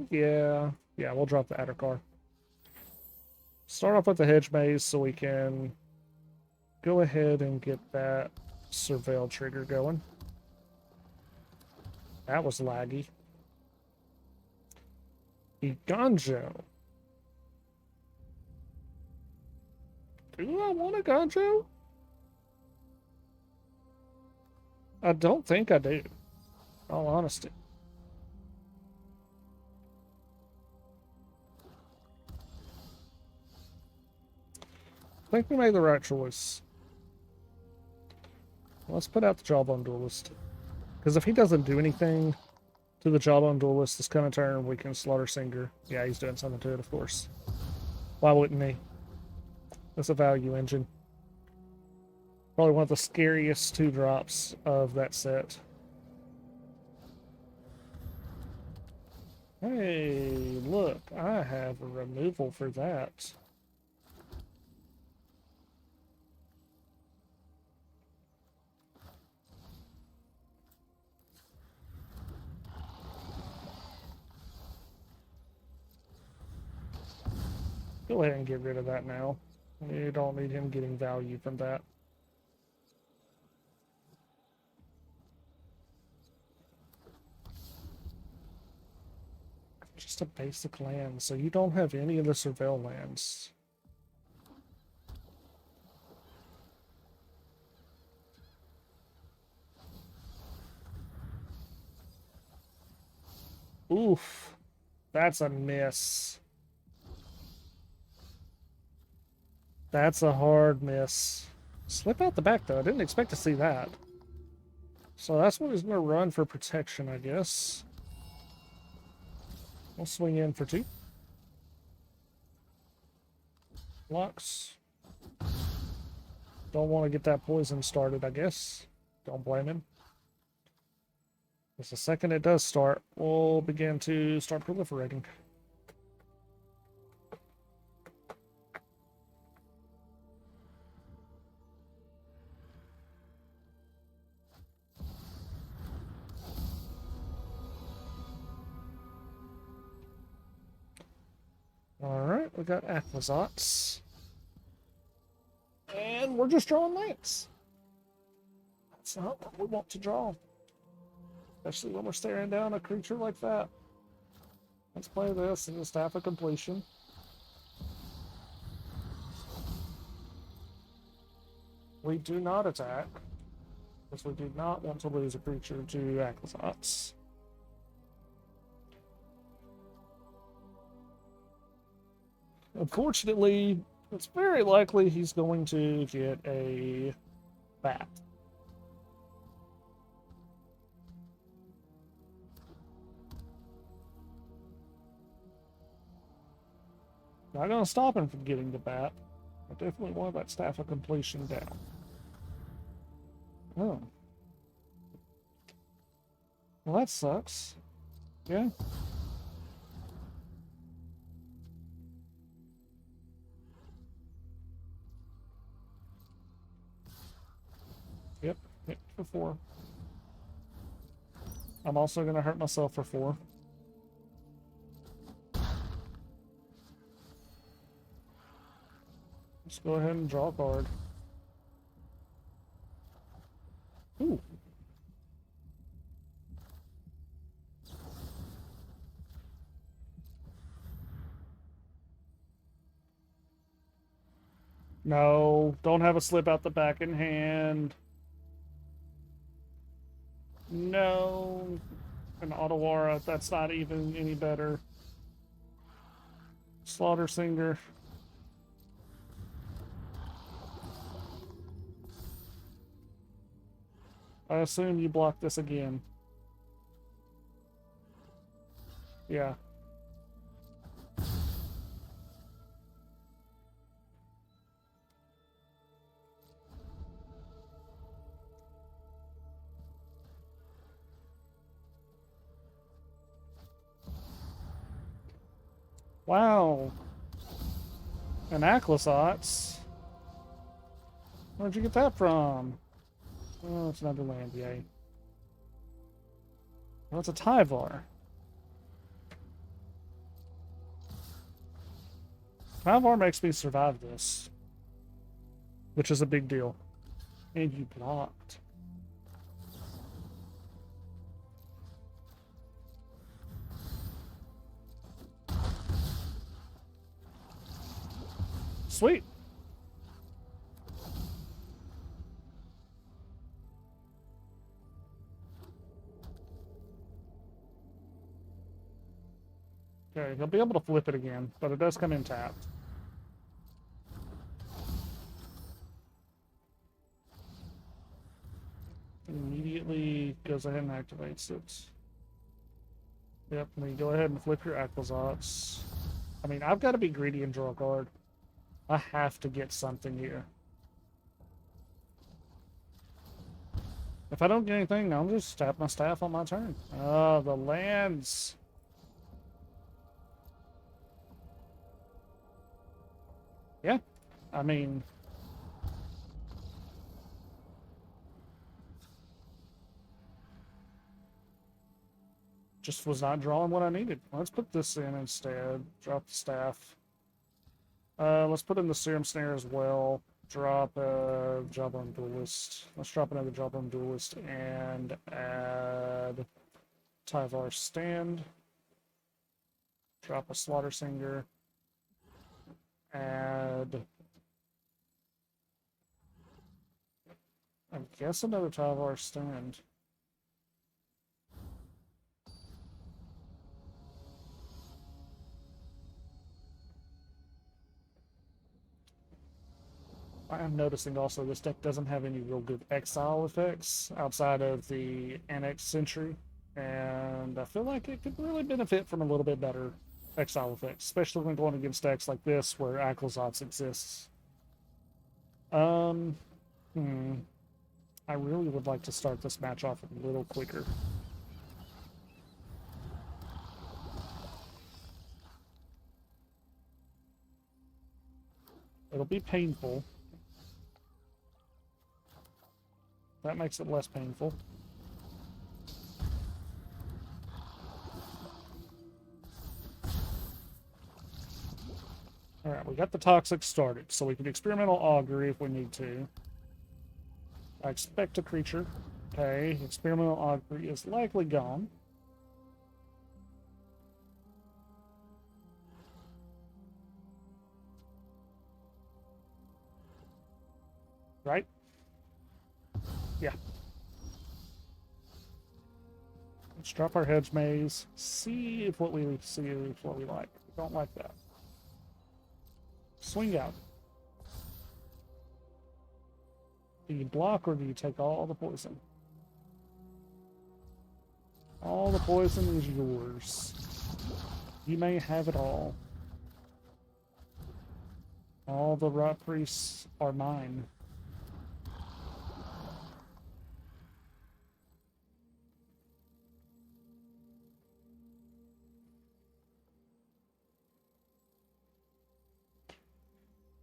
Speaker 1: Yeah, we'll drop the Addercar. Start off with the Hedge Maze so we can go ahead and get that Surveil trigger going. That was laggy. Iganjo. Do I want a Ganjo? I don't think I do, in all honesty. I think we made the right choice. Let's put out the Jawbone Duelist. Because if he doesn't do anything to the Jawbone Duelist this coming turn, we can Slaughter Singer. Yeah, he's doing something to it, of course. Why wouldn't he? That's a value engine. Probably one of the scariest 2-drops of that set. Hey, look, I have a removal for that. Go ahead and get rid of that now. You don't need him getting value from that. Just a basic land, so you don't have any of the Surveil lands. Oof. That's a miss. That's a hard miss. Slip out the back, though. I didn't expect to see that. So that's what he's going to run for protection, I guess. We'll swing in for 2. Blocks. Don't want to get that poison started, I guess. Don't blame him. Just the second it does start, we'll begin to start proliferating. Alright, we got Aquazots. And we're just drawing lands. That's not what we want to draw. Especially when we're staring down a creature like that. Let's play this in the Staff of Completion. We do not attack, because we do not want to lose a creature to Aquazots. Unfortunately, it's very likely he's going to get a bat. Not going to stop him from getting the bat. I definitely want that Staff of Completion down. Oh. Well, that sucks. Yeah. Yep, hit for 4. I'm also going to hurt myself for 4. Let's go ahead and draw a card. Ooh. No, don't have a slip out the back in hand. No. An Otawara, that's not even any better. Slaughter Singer. I assume you block this again. Yeah. Wow. An Aquazots. Where'd you get that from? Oh, it's another land, yay. Oh, it's a Tyvar. Tyvar makes me survive this, which is a big deal. And you blocked. Sweet. Okay, he'll be able to flip it again, but it does come in tapped. Immediately goes ahead and activates it. Yep, and then you go ahead and flip your Aquazots. I mean, I've got to be greedy and draw a card. I have to get something here. If I don't get anything, I'll just tap my staff on my turn. Oh, the lands. Yeah, I mean... just was not drawing what I needed. Let's put this in instead. Drop the staff. Let's put in the Serum Snare as well. Drop a Jawbone Duelist. Let's drop another Jawbone Duelist and add Tyvar Stand. Drop a Slaughter Singer. Add... I guess another Tyvar Stand. I am noticing also this deck doesn't have any real good exile effects outside of the Annex Sentry, and I feel like it could really benefit from a little bit better exile effects, especially when going against decks like this where Aclazotz exists. Um, hmm. I really would like to start this match off a little quicker. It'll be painful. That makes it less painful. Alright, we got the Toxic started, so we can Experimental Augury if we need to. I expect a creature. Okay, Experimental Augury is likely gone. Right? Yeah. Let's drop our Hedge Maze. See if what we like. We don't like that. Swing out. Do you block or do you take all the poison? All the poison is yours. You may have it all. All the Rot Priests are mine.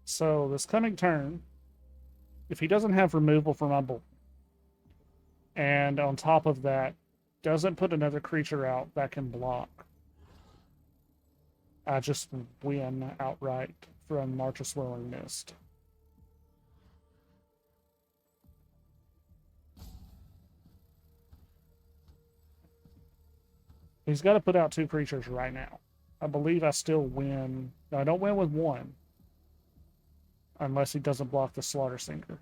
Speaker 1: So this coming turn, if he doesn't have removal from my board, and on top of that, doesn't put another creature out that can block, I just win outright from March of Swirling Mist. He's got to put out 2 creatures right now. I believe I still win. No, I don't win with 1. Unless he doesn't block the Slaughter Sinker.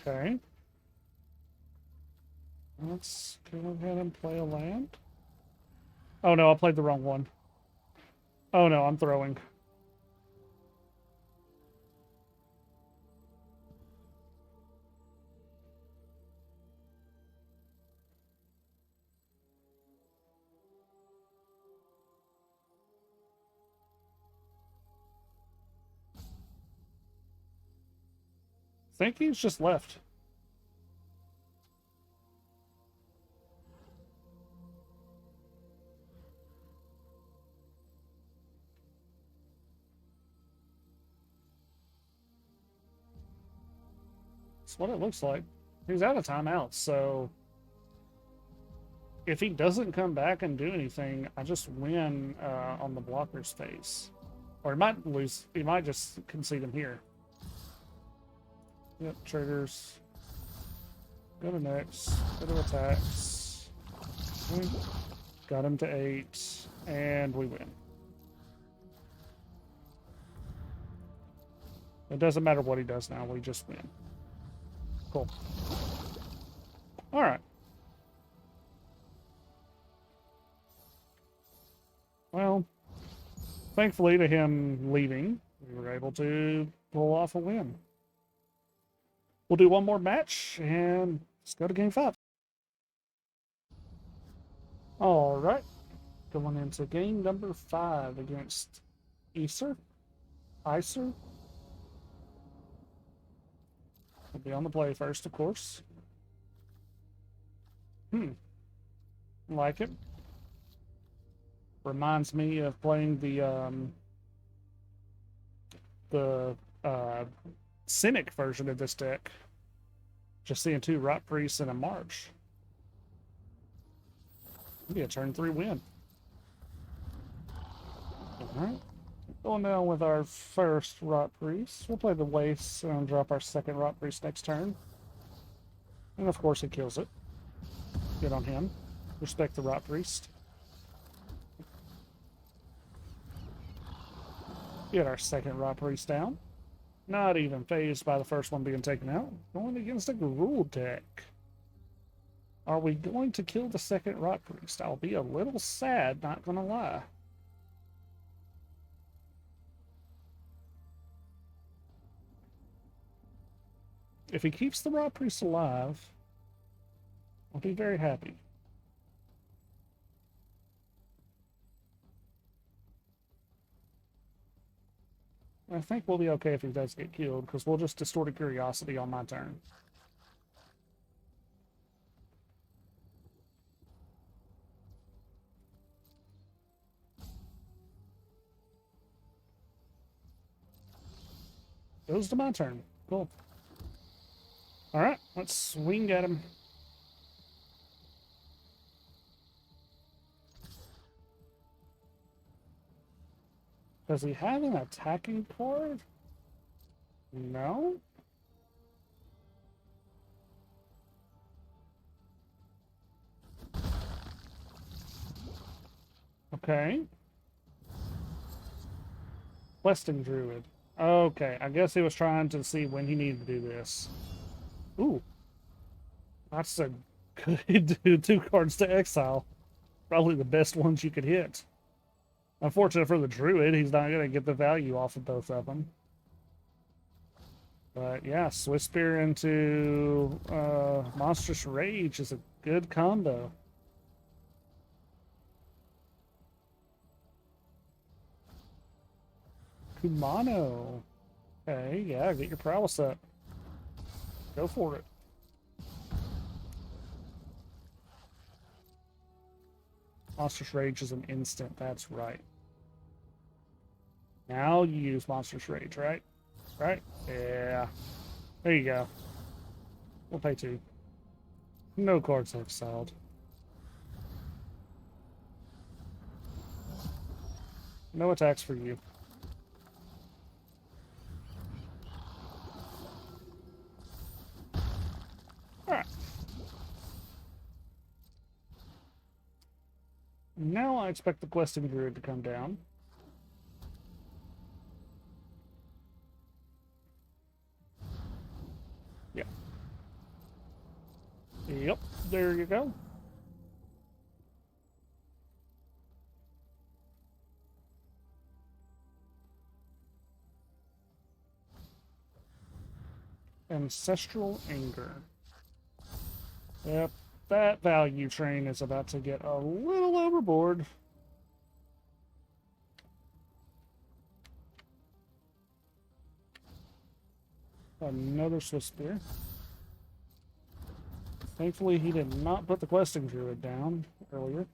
Speaker 1: Okay. Let's go ahead and play a land. Oh no, I played the wrong one. Oh no, I'm throwing. I think he's just left. That's what it looks like. He's out of timeouts, so if he doesn't come back and do anything, I just win on the blocker's face. Or he might lose. He might just concede him here. Yep, triggers. Go to next. Go to attacks. Got him to 8. And we win. It doesn't matter what he does now. We just win. Cool. All right. Well, thankfully to him leaving, we were able to pull off a win. We'll do one more match and let's go to game 5. All right. Going into game number 5 against Iser. We'll be on the play first, of course. Like it. Reminds me of playing the Cynic version of this deck. Just seeing 2 Rot Priests and a March. Maybe a turn 3 win. Alright. Going down with our first Rot Priest. We'll play the Waste and drop our second Rot Priest next turn. And of course he kills it. Good on him. Respect the Rot Priest. Get our second Rot Priest down. Not even phased by the first one being taken out. Going against a Gruul deck. Are we going to kill the second Rot Priest? I'll be a little sad, not gonna lie. If he keeps the Rot Priest alive, I'll be very happy. I think we'll be okay if he does get killed, because we'll just Distort a Curiosity on my turn. Goes to my turn. Cool. Alright, let's swing at him. Does he have an attacking card? No? Okay. Questing Druid. Okay, I guess he was trying to see when he needed to do this. Ooh. That's a good 2 cards to exile. Probably the best ones you could hit. Unfortunate for the Druid, he's not going to get the value off of both of them. But yeah, Swiss Spear into Monstrous Rage is a good combo. Kumano. Okay, yeah, get your prowess up. Go for it. Monstrous Rage is an instant, that's right. Now you use Monstrous Rage, right? Right? Yeah. There you go. We'll pay 2. No cards exiled. No attacks for you. Alright. Now I expect the Questing Druid to come down. Yeah. Yep, there you go. Ancestral Anger. Yep, that value train is about to get a little overboard. Another Swiss Spear. Thankfully, he did not put the Questing Druid down earlier.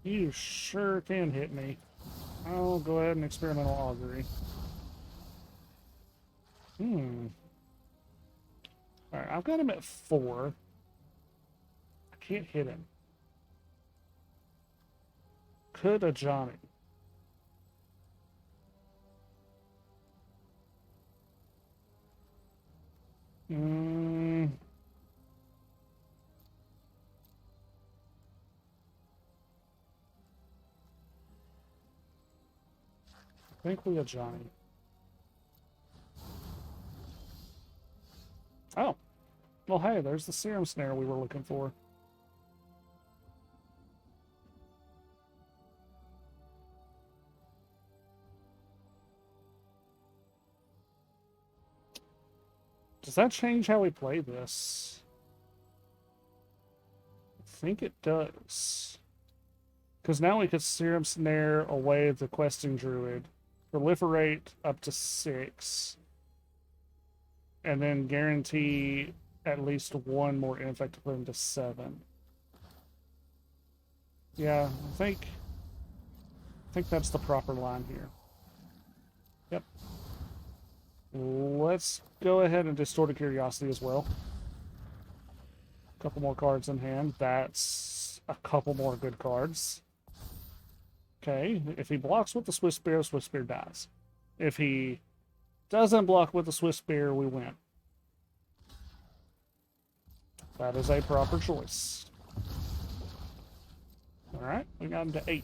Speaker 1: You sure can hit me. I'll go ahead and Experimental Augury. Alright, I've got him at 4. I can't hit him. Could a Johnny? I think we a Johnny. Oh. Well, hey, there's the Serum Snare we were looking for. Does that change how we play this? I think it does. Because now we could Serum Snare away the Questing Druid, proliferate up to 6, and then guarantee at least 1 more infect to put him to 7. Yeah, I think that's the proper line here. Yep. Let's go ahead and Distort a Curiosity as well. A couple more cards in hand. That's a couple more good cards. Okay, if he blocks with the Swiss Spear dies. If he doesn't block with the Swiss Spear, we win. That is a proper choice. Alright, we got him to 8.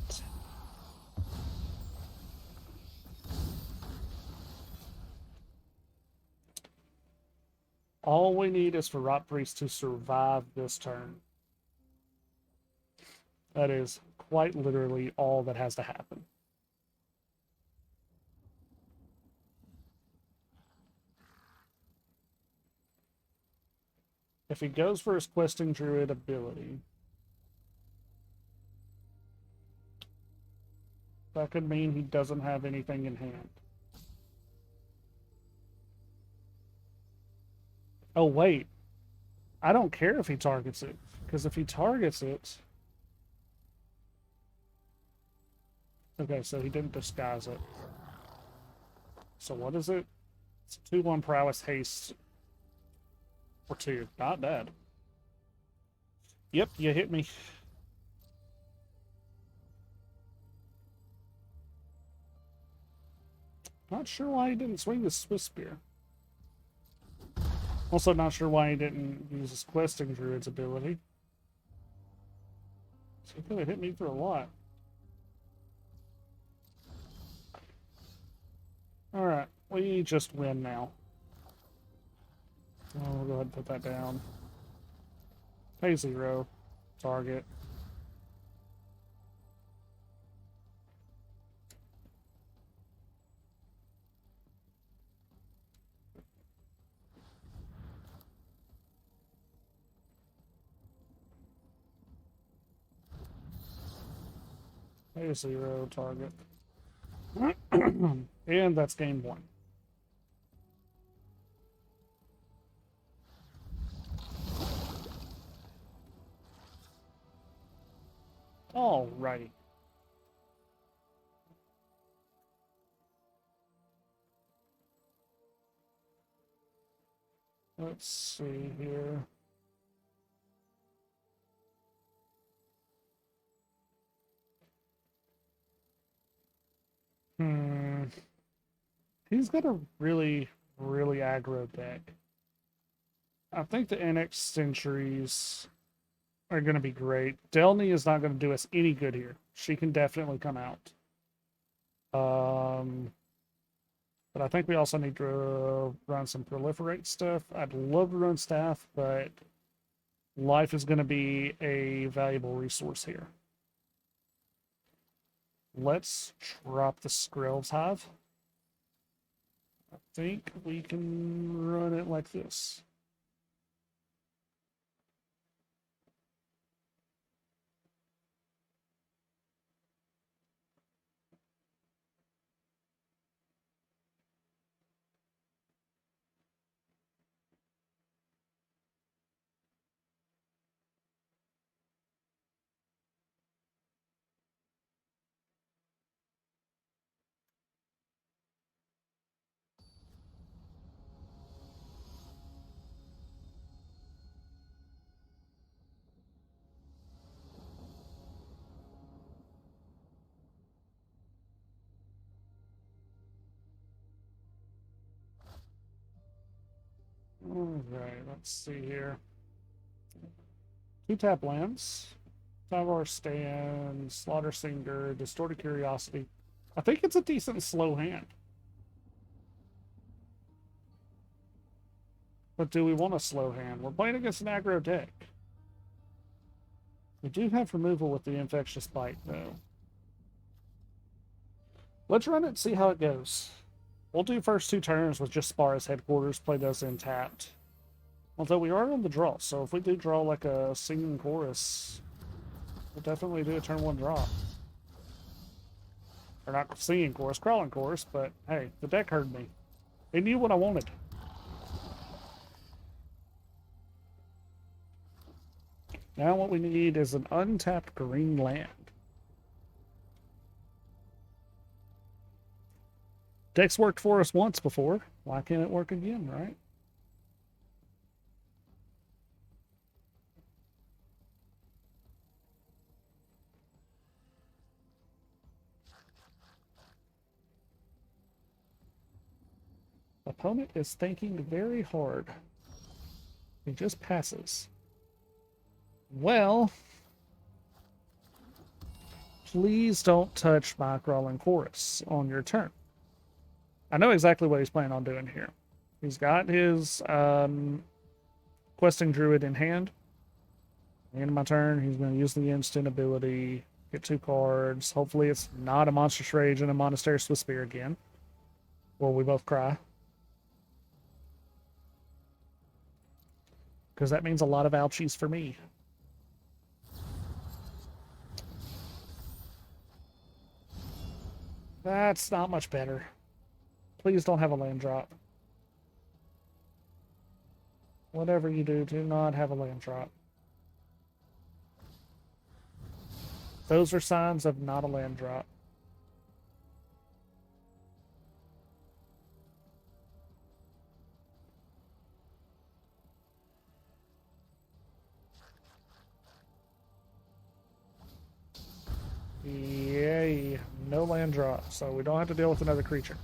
Speaker 1: All we need is for Rot Priest to survive this turn. That is quite literally all that has to happen. If he goes for his Questing Druid ability, that could mean he doesn't have anything in hand. Oh, wait. I don't care if he targets it, because if he targets it... Okay, so he didn't disguise it. So what is it? It's 2-1 prowess haste for 2. Not bad. Yep, you hit me. Not sure why he didn't swing the Swiss Spear. Also not sure why he didn't use his Questing Druid's ability. So he could have hit me for a lot. Alright, we just win now. Oh, we'll go ahead and put that down. Pay 0. Target. Pay 0. Target. And that's game 1. Alrighty. Let's see here. He's got a really, really aggro deck. I think the NX Centuries are going to be great. Delny is not going to do us any good here. She can definitely come out. But I think we also need to run some proliferate stuff. I'd love to run staff, but life is going to be a valuable resource here. Let's drop the Skrill's Hive. I think we can run it like this. Alright, let's see here. 2-tap lands. Tyvar Stand, Slaughter Singer, Distorted Curiosity. I think it's a decent slow hand. But do we want a slow hand? We're playing against an aggro deck. We do have removal with the Infectious Bite, though. Let's run it and see how it goes. We'll do first 2 turns with just Spara's Headquarters, play those in tapped. Although we are on the draw, so if we do draw like a Singing Chorus, we'll definitely do a turn 1 draw. Or not Singing Chorus, Crawling Chorus, but hey, the deck heard me. It knew what I wanted. Now what we need is an untapped green land. Deck's worked for us once before. Why can't it work again, right? Opponent is thinking very hard. He just passes. Well, Please don't touch my Crawling Chorus on your turn. I know exactly what he's planning on doing here. He's got his Questing Druid in hand. End of my turn, he's going to use the instant ability, get 2 cards. Hopefully it's not a Monstrous Rage and a Monastery Swiftspear again. Or we both cry. Because that means a lot of ouchies for me. That's not much better. Please don't have a land drop. Whatever you do, do not have a land drop. Those are signs of not a land drop. Yay, no land drop, so we don't have to deal with another creature.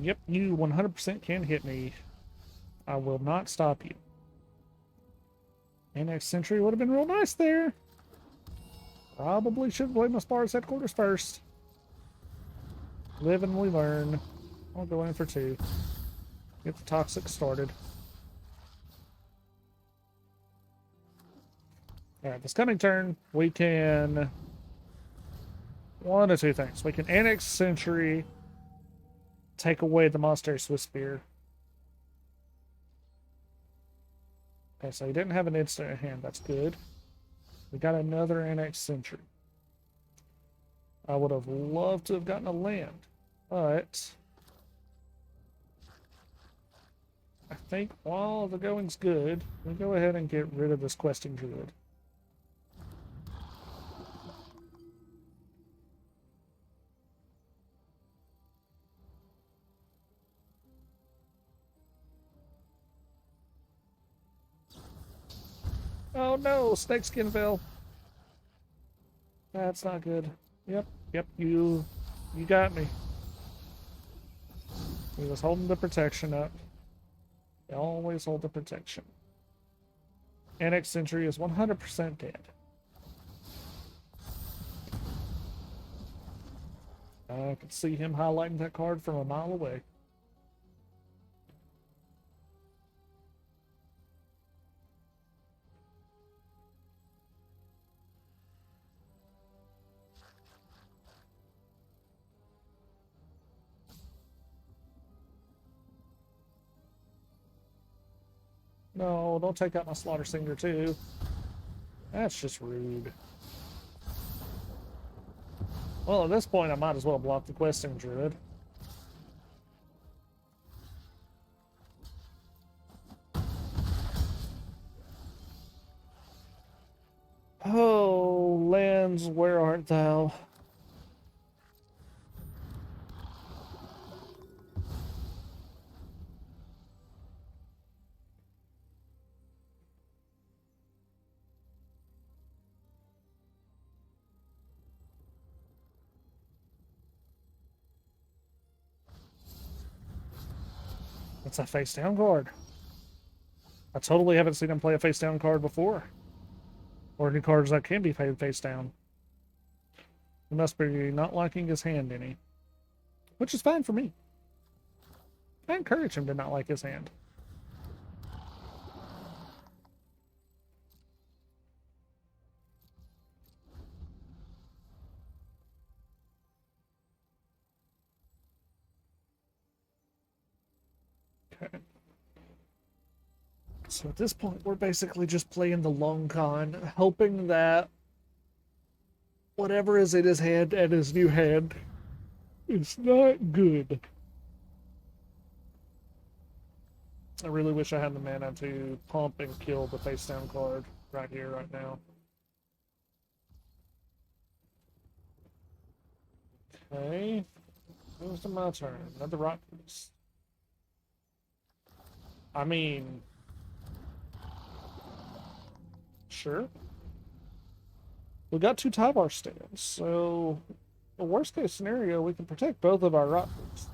Speaker 1: Yep, you 100% can hit me. I will not stop you. Annex Sentry would have been real nice there. Probably should have played my Spar's Headquarters first. Live and we learn. I'll go in for 2. Get the Toxic started. Alright, this coming turn, we can... one of 2 things. We can Annex Sentry, take away the Monastery Swiftspear. Okay, so he didn't have an instant in hand. That's good. We got another Annex Sentry. I would have loved to have gotten a land, but I think while the going's good, we go ahead and get rid of this Questing Druid. Oh no, Snakeskin fell. That's not good. Yep, you got me. He was holding the protection up. They always hold the protection. Annex Sentry is 100% dead. I could see him highlighting that card from a mile away. No, don't take out my Slaughter Singer too. That's just rude. Well, at this point, I might as well block the Questing Druid. Oh, lands, where art thou? It's a face down card. I totally haven't seen him play a face down card before. Or any cards that can be played face down. He must be not liking his hand any. Which is fine for me. I encourage him to not like his hand. Okay. So at this point, we're basically just playing the long con, hoping that whatever is in his hand and his new hand is not good. I really wish I had the mana to pump and kill the face down card right here, right now. Okay. Goes to my turn. Another rock piece. I mean, sure. We got 2 Tyvar stands, so the worst case scenario, we can protect both of our rock piece.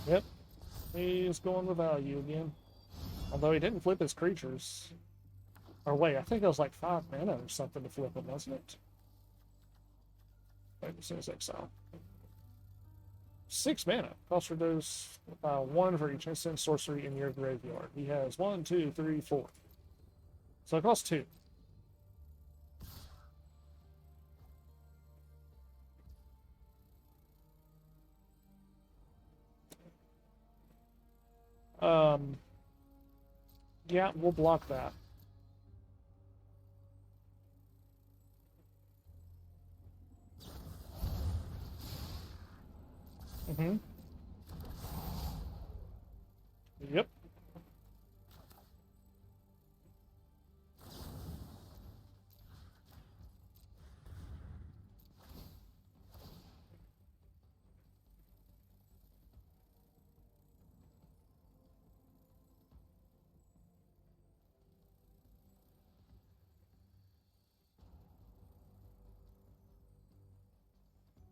Speaker 1: Yep. He's going the value again. Although he didn't flip his creatures. Or wait, I think it was like 5 mana or something to flip it, wasn't it? Wait, it says exile. 6 mana. Cost reduce 1 for each instant sorcery in your graveyard. He has 1, 2, 3, 4. So it costs 2. Um, yeah, we'll block that. Mm-hmm. Yep.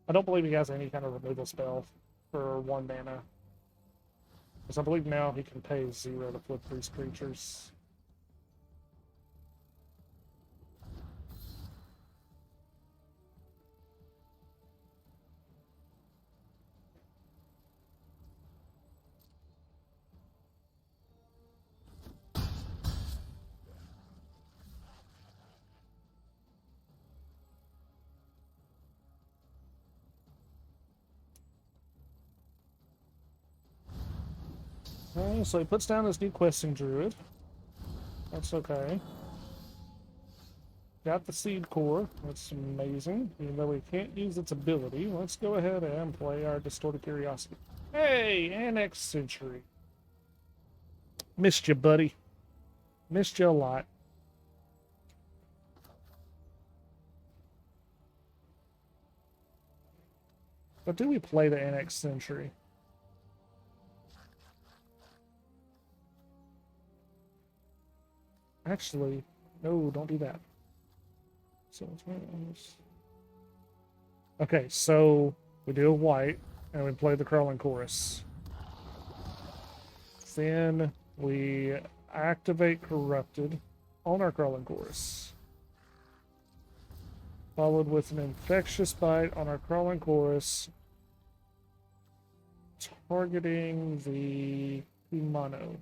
Speaker 1: I don't believe he has any kind of removal spell for 1 mana. Because I believe now he can pay 0 to flip these creatures. So he puts down his new questing druid. That's okay. Got the seed core. That's amazing. Even though we can't use its ability, let's go ahead and play our distorted curiosity. Hey, Annex Century. Missed you, buddy. Missed you a lot. But do we play the Annex Century? Actually, no, don't do that. So okay, so we do a white, and we play the Crawling Chorus. Then we activate Corrupted on our Crawling Chorus. Followed with an Infectious Bite on our Crawling Chorus, targeting the Kumano.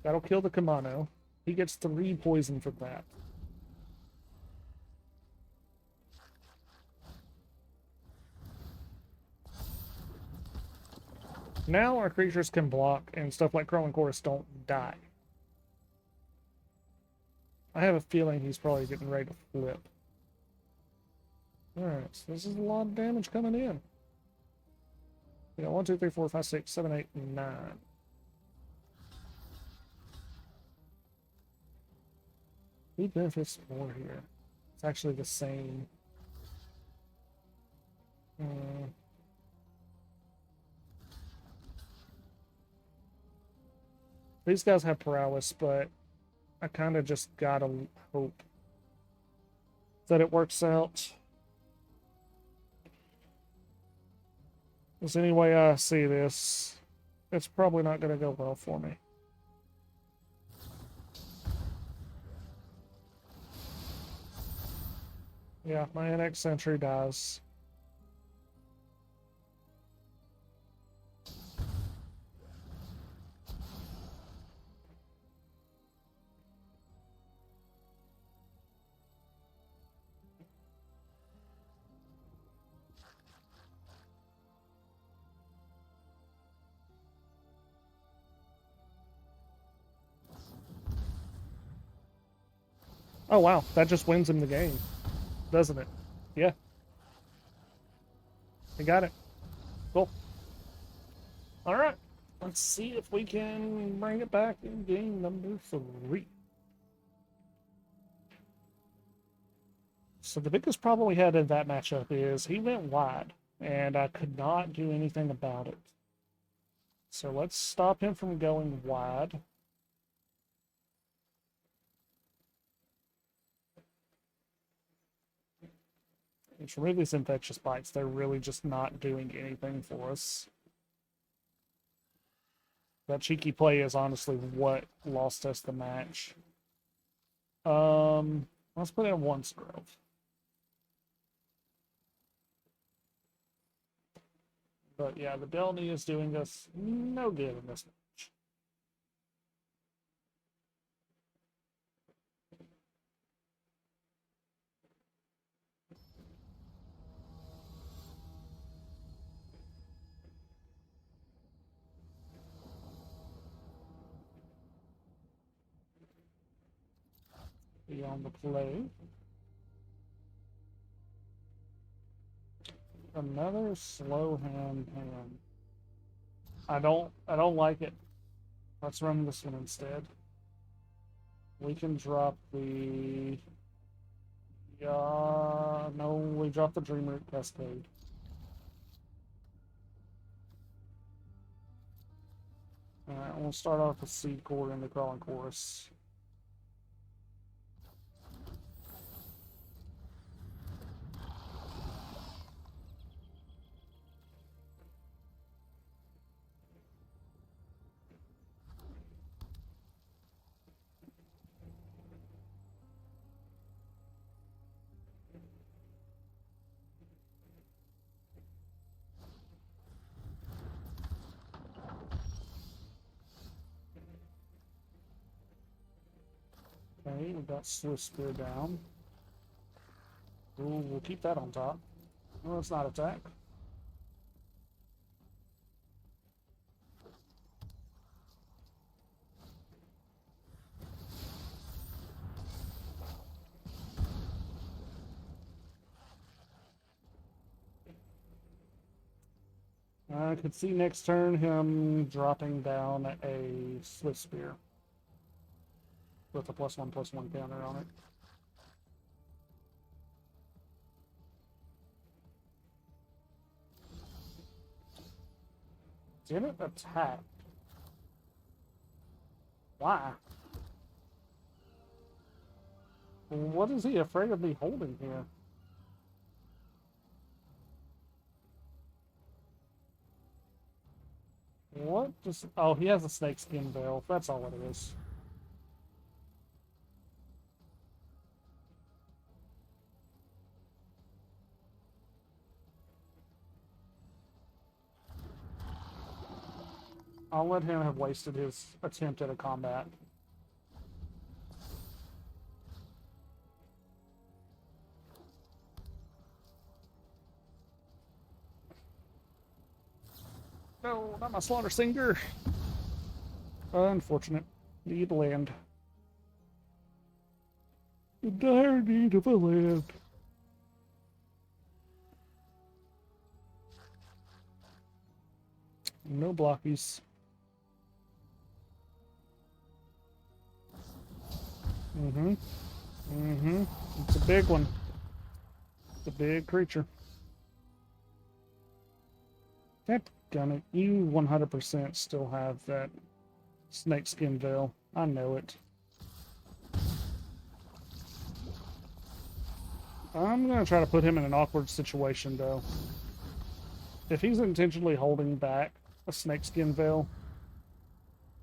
Speaker 1: That'll kill the Kumano. He gets 3 poison for that. Now our creatures can block, and stuff like Crawling Chorus don't die. I have a feeling he's probably getting ready to flip. Alright, so this is a lot of damage coming in. We got 1, 2, 3, 4, 5, 6, 7, 8, 9. Who benefits more here? It's actually the same. These guys have prowess, but I kind of just gotta hope that it works out. Because any way I see this, it's probably not going to go well for me. Yeah, my NX Sentry dies. Oh wow, that just wins him the game, doesn't it? Yeah. I got it. Cool. Alright. Let's see if we can bring it back in game number 3. So the biggest problem we had in that matchup is he went wide, and I could not do anything about it. So let's stop him from going wide. Let's remove these infectious bites. They're really just not doing anything for us. That cheeky play is honestly what lost us the match. Let's put in one scrub. But yeah, the Delny is doing us no good in this match. Be on the play. Another slow hand. I don't like it. Let's run this one instead. We can drop the no, we dropped the Dreamer Cascade. Alright, we'll start off with Seed Core and the Crawling Chorus. Okay, we got Swift Spear down. Ooh, we'll keep that on top. No, it's not attack. I could see next turn him dropping down a Swift Spear with a +1/+1 counter on it. Didn't attack. Why? What is he afraid of me holding here? What just... Oh, he has a snakeskin veil. That's all it is. I'll let him have wasted his attempt at a combat. No, not my Slaughter Singer. Unfortunate. Need land. In dire need of a land. No blockies. It's a big one. It's a big creature. Dadgummit, you 100% still have that snakeskin veil. I know it. I'm going to try to put him in an awkward situation, though. If he's intentionally holding back a snakeskin veil,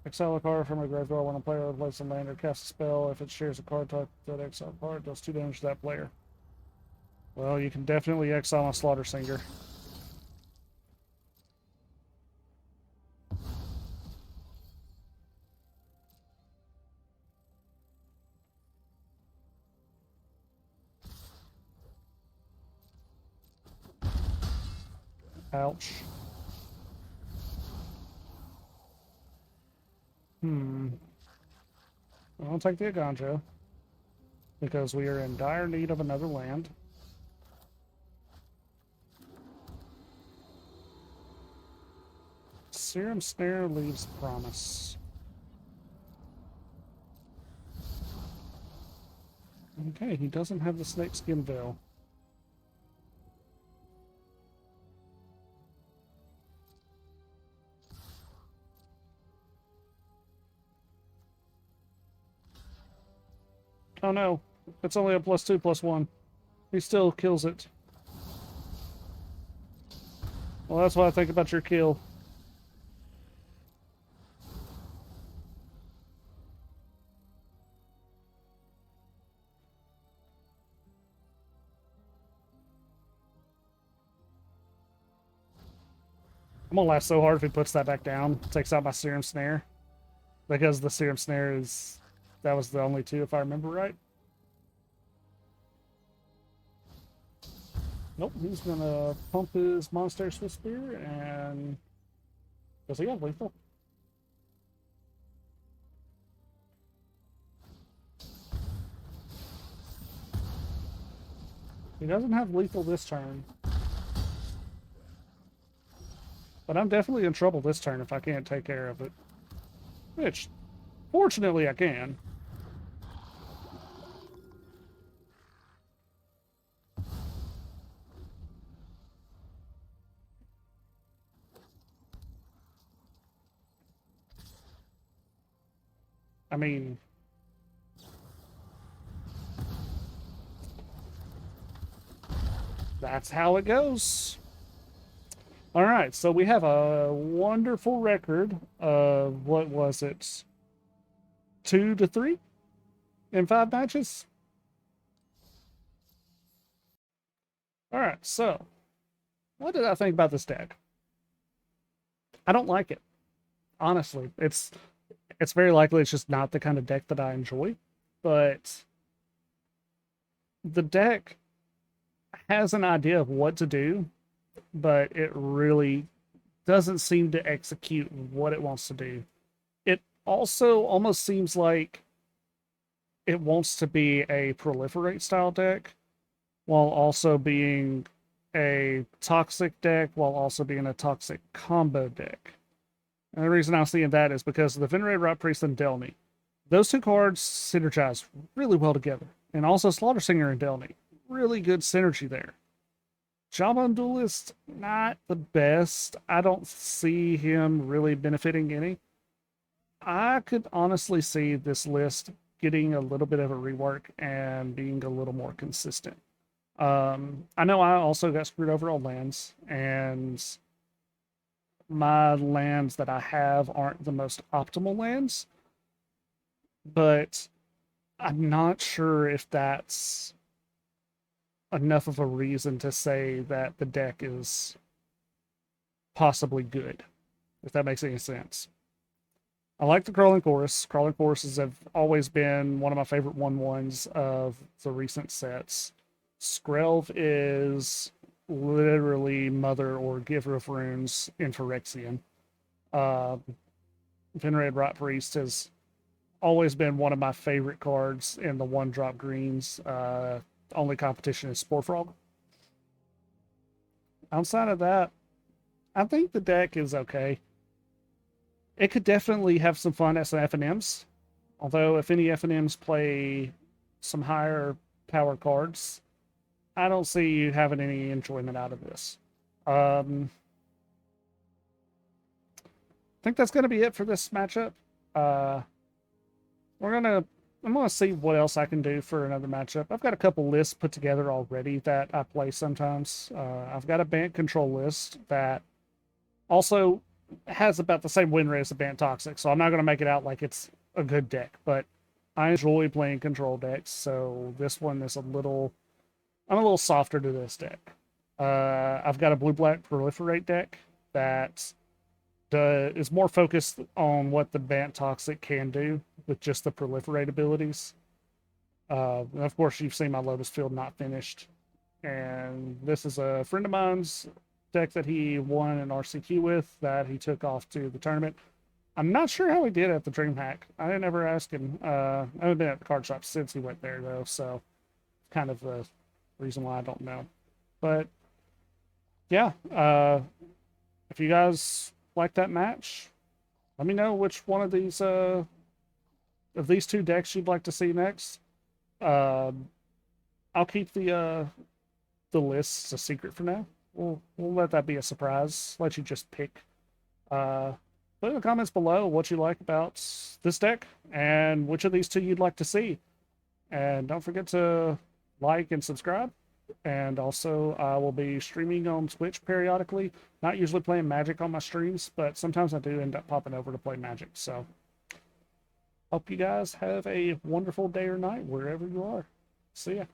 Speaker 1: exile a card from a graveyard when a player plays a land or casts a spell. If it shares a card type, that exile card does 2 damage to that player. Well, you can definitely exile a Slaughter Singer. Ouch. I'll take the Aganjo, because we are in dire need of another land. Serum Snare leaves Promise. Okay, he doesn't have the Snakeskin Veil. Oh no, it's only a +2/+1. He still kills it. Well, that's what I think about your kill. I'm gonna laugh so hard if he puts that back down, takes out my Serum Snare. Because the Serum Snare is... That was the only two, if I remember right. Nope, he's gonna pump his Monastery Swift Spear, and... Does he have lethal? He doesn't have lethal this turn. But I'm definitely in trouble this turn if I can't take care of it. Which, fortunately, I can. I mean... That's how it goes. All right, so we have a wonderful record of, what was it, 2-3 in 5 matches? All right, so what did I think about this deck? I don't like it, honestly. It's very likely it's just not the kind of deck that I enjoy, but the deck has an idea of what to do, but it really doesn't seem to execute what it wants to do. It also almost seems like it wants to be a proliferate style deck while also being a toxic deck while also being a toxic combo deck. And the reason I'm seeing that is because of the Venerated Rot Priest and Delny. Those two cards synergize really well together. And also Slaughter Singer and Delny. Really good synergy there. Jawbone Duelist, not the best. I don't see him really benefiting any. I could honestly see this list getting a little bit of a rework and being a little more consistent. I know I also got screwed over on lands, and my lands that I have aren't the most optimal lands, but I'm not sure if that's enough of a reason to say that the deck is possibly good, if that makes any sense. I like the Crawling Chorus. Crawling Choruses have always been one of my favorite 1/1s of the recent sets. Skrelv is literally mother or giver of runes in Phyrexian. Uh, Venerated Rot Priest has always been one of my favorite cards in the 1-drop greens. Only competition is Spore Frog. Outside of that, I think the deck is okay. It could definitely have some fun as an FNMs. Although if any FNMs play some higher power cards, I don't see you having any enjoyment out of this. I think that's going to be it for this matchup. Uh, I'm gonna see what else I can do for another matchup. I've got a couple lists put together already that I play sometimes. I've got a Bant control list that also has about the same win rate as a Bant Toxic, so I'm not gonna make it out like it's a good deck, but I enjoy playing control decks, so this one is I'm a little softer to this deck. I've got a blue-black proliferate deck that is more focused on what the Bant Toxic can do with just the proliferate abilities. And of course, you've seen my Lotus Field not finished. And this is a friend of mine's deck that he won an RCQ with that he took off to the tournament. I'm not sure how he did at the DreamHack. I didn't ever ask him. I haven't been at the card shop since he went there, though, so kind of the reason why I don't know. But yeah, if you guys like that match, let me know which one of these two decks you'd like to see next. I'll keep the lists a secret for now. We'll let that be a surprise. Let you just pick. Put in the comments below what you like about this deck and which of these two you'd like to see. And don't forget to like and subscribe. And also, I will be streaming on Twitch periodically. Not usually playing Magic on my streams, but sometimes I do end up popping over to play Magic. So, hope you guys have a wonderful day or night wherever you are. See ya.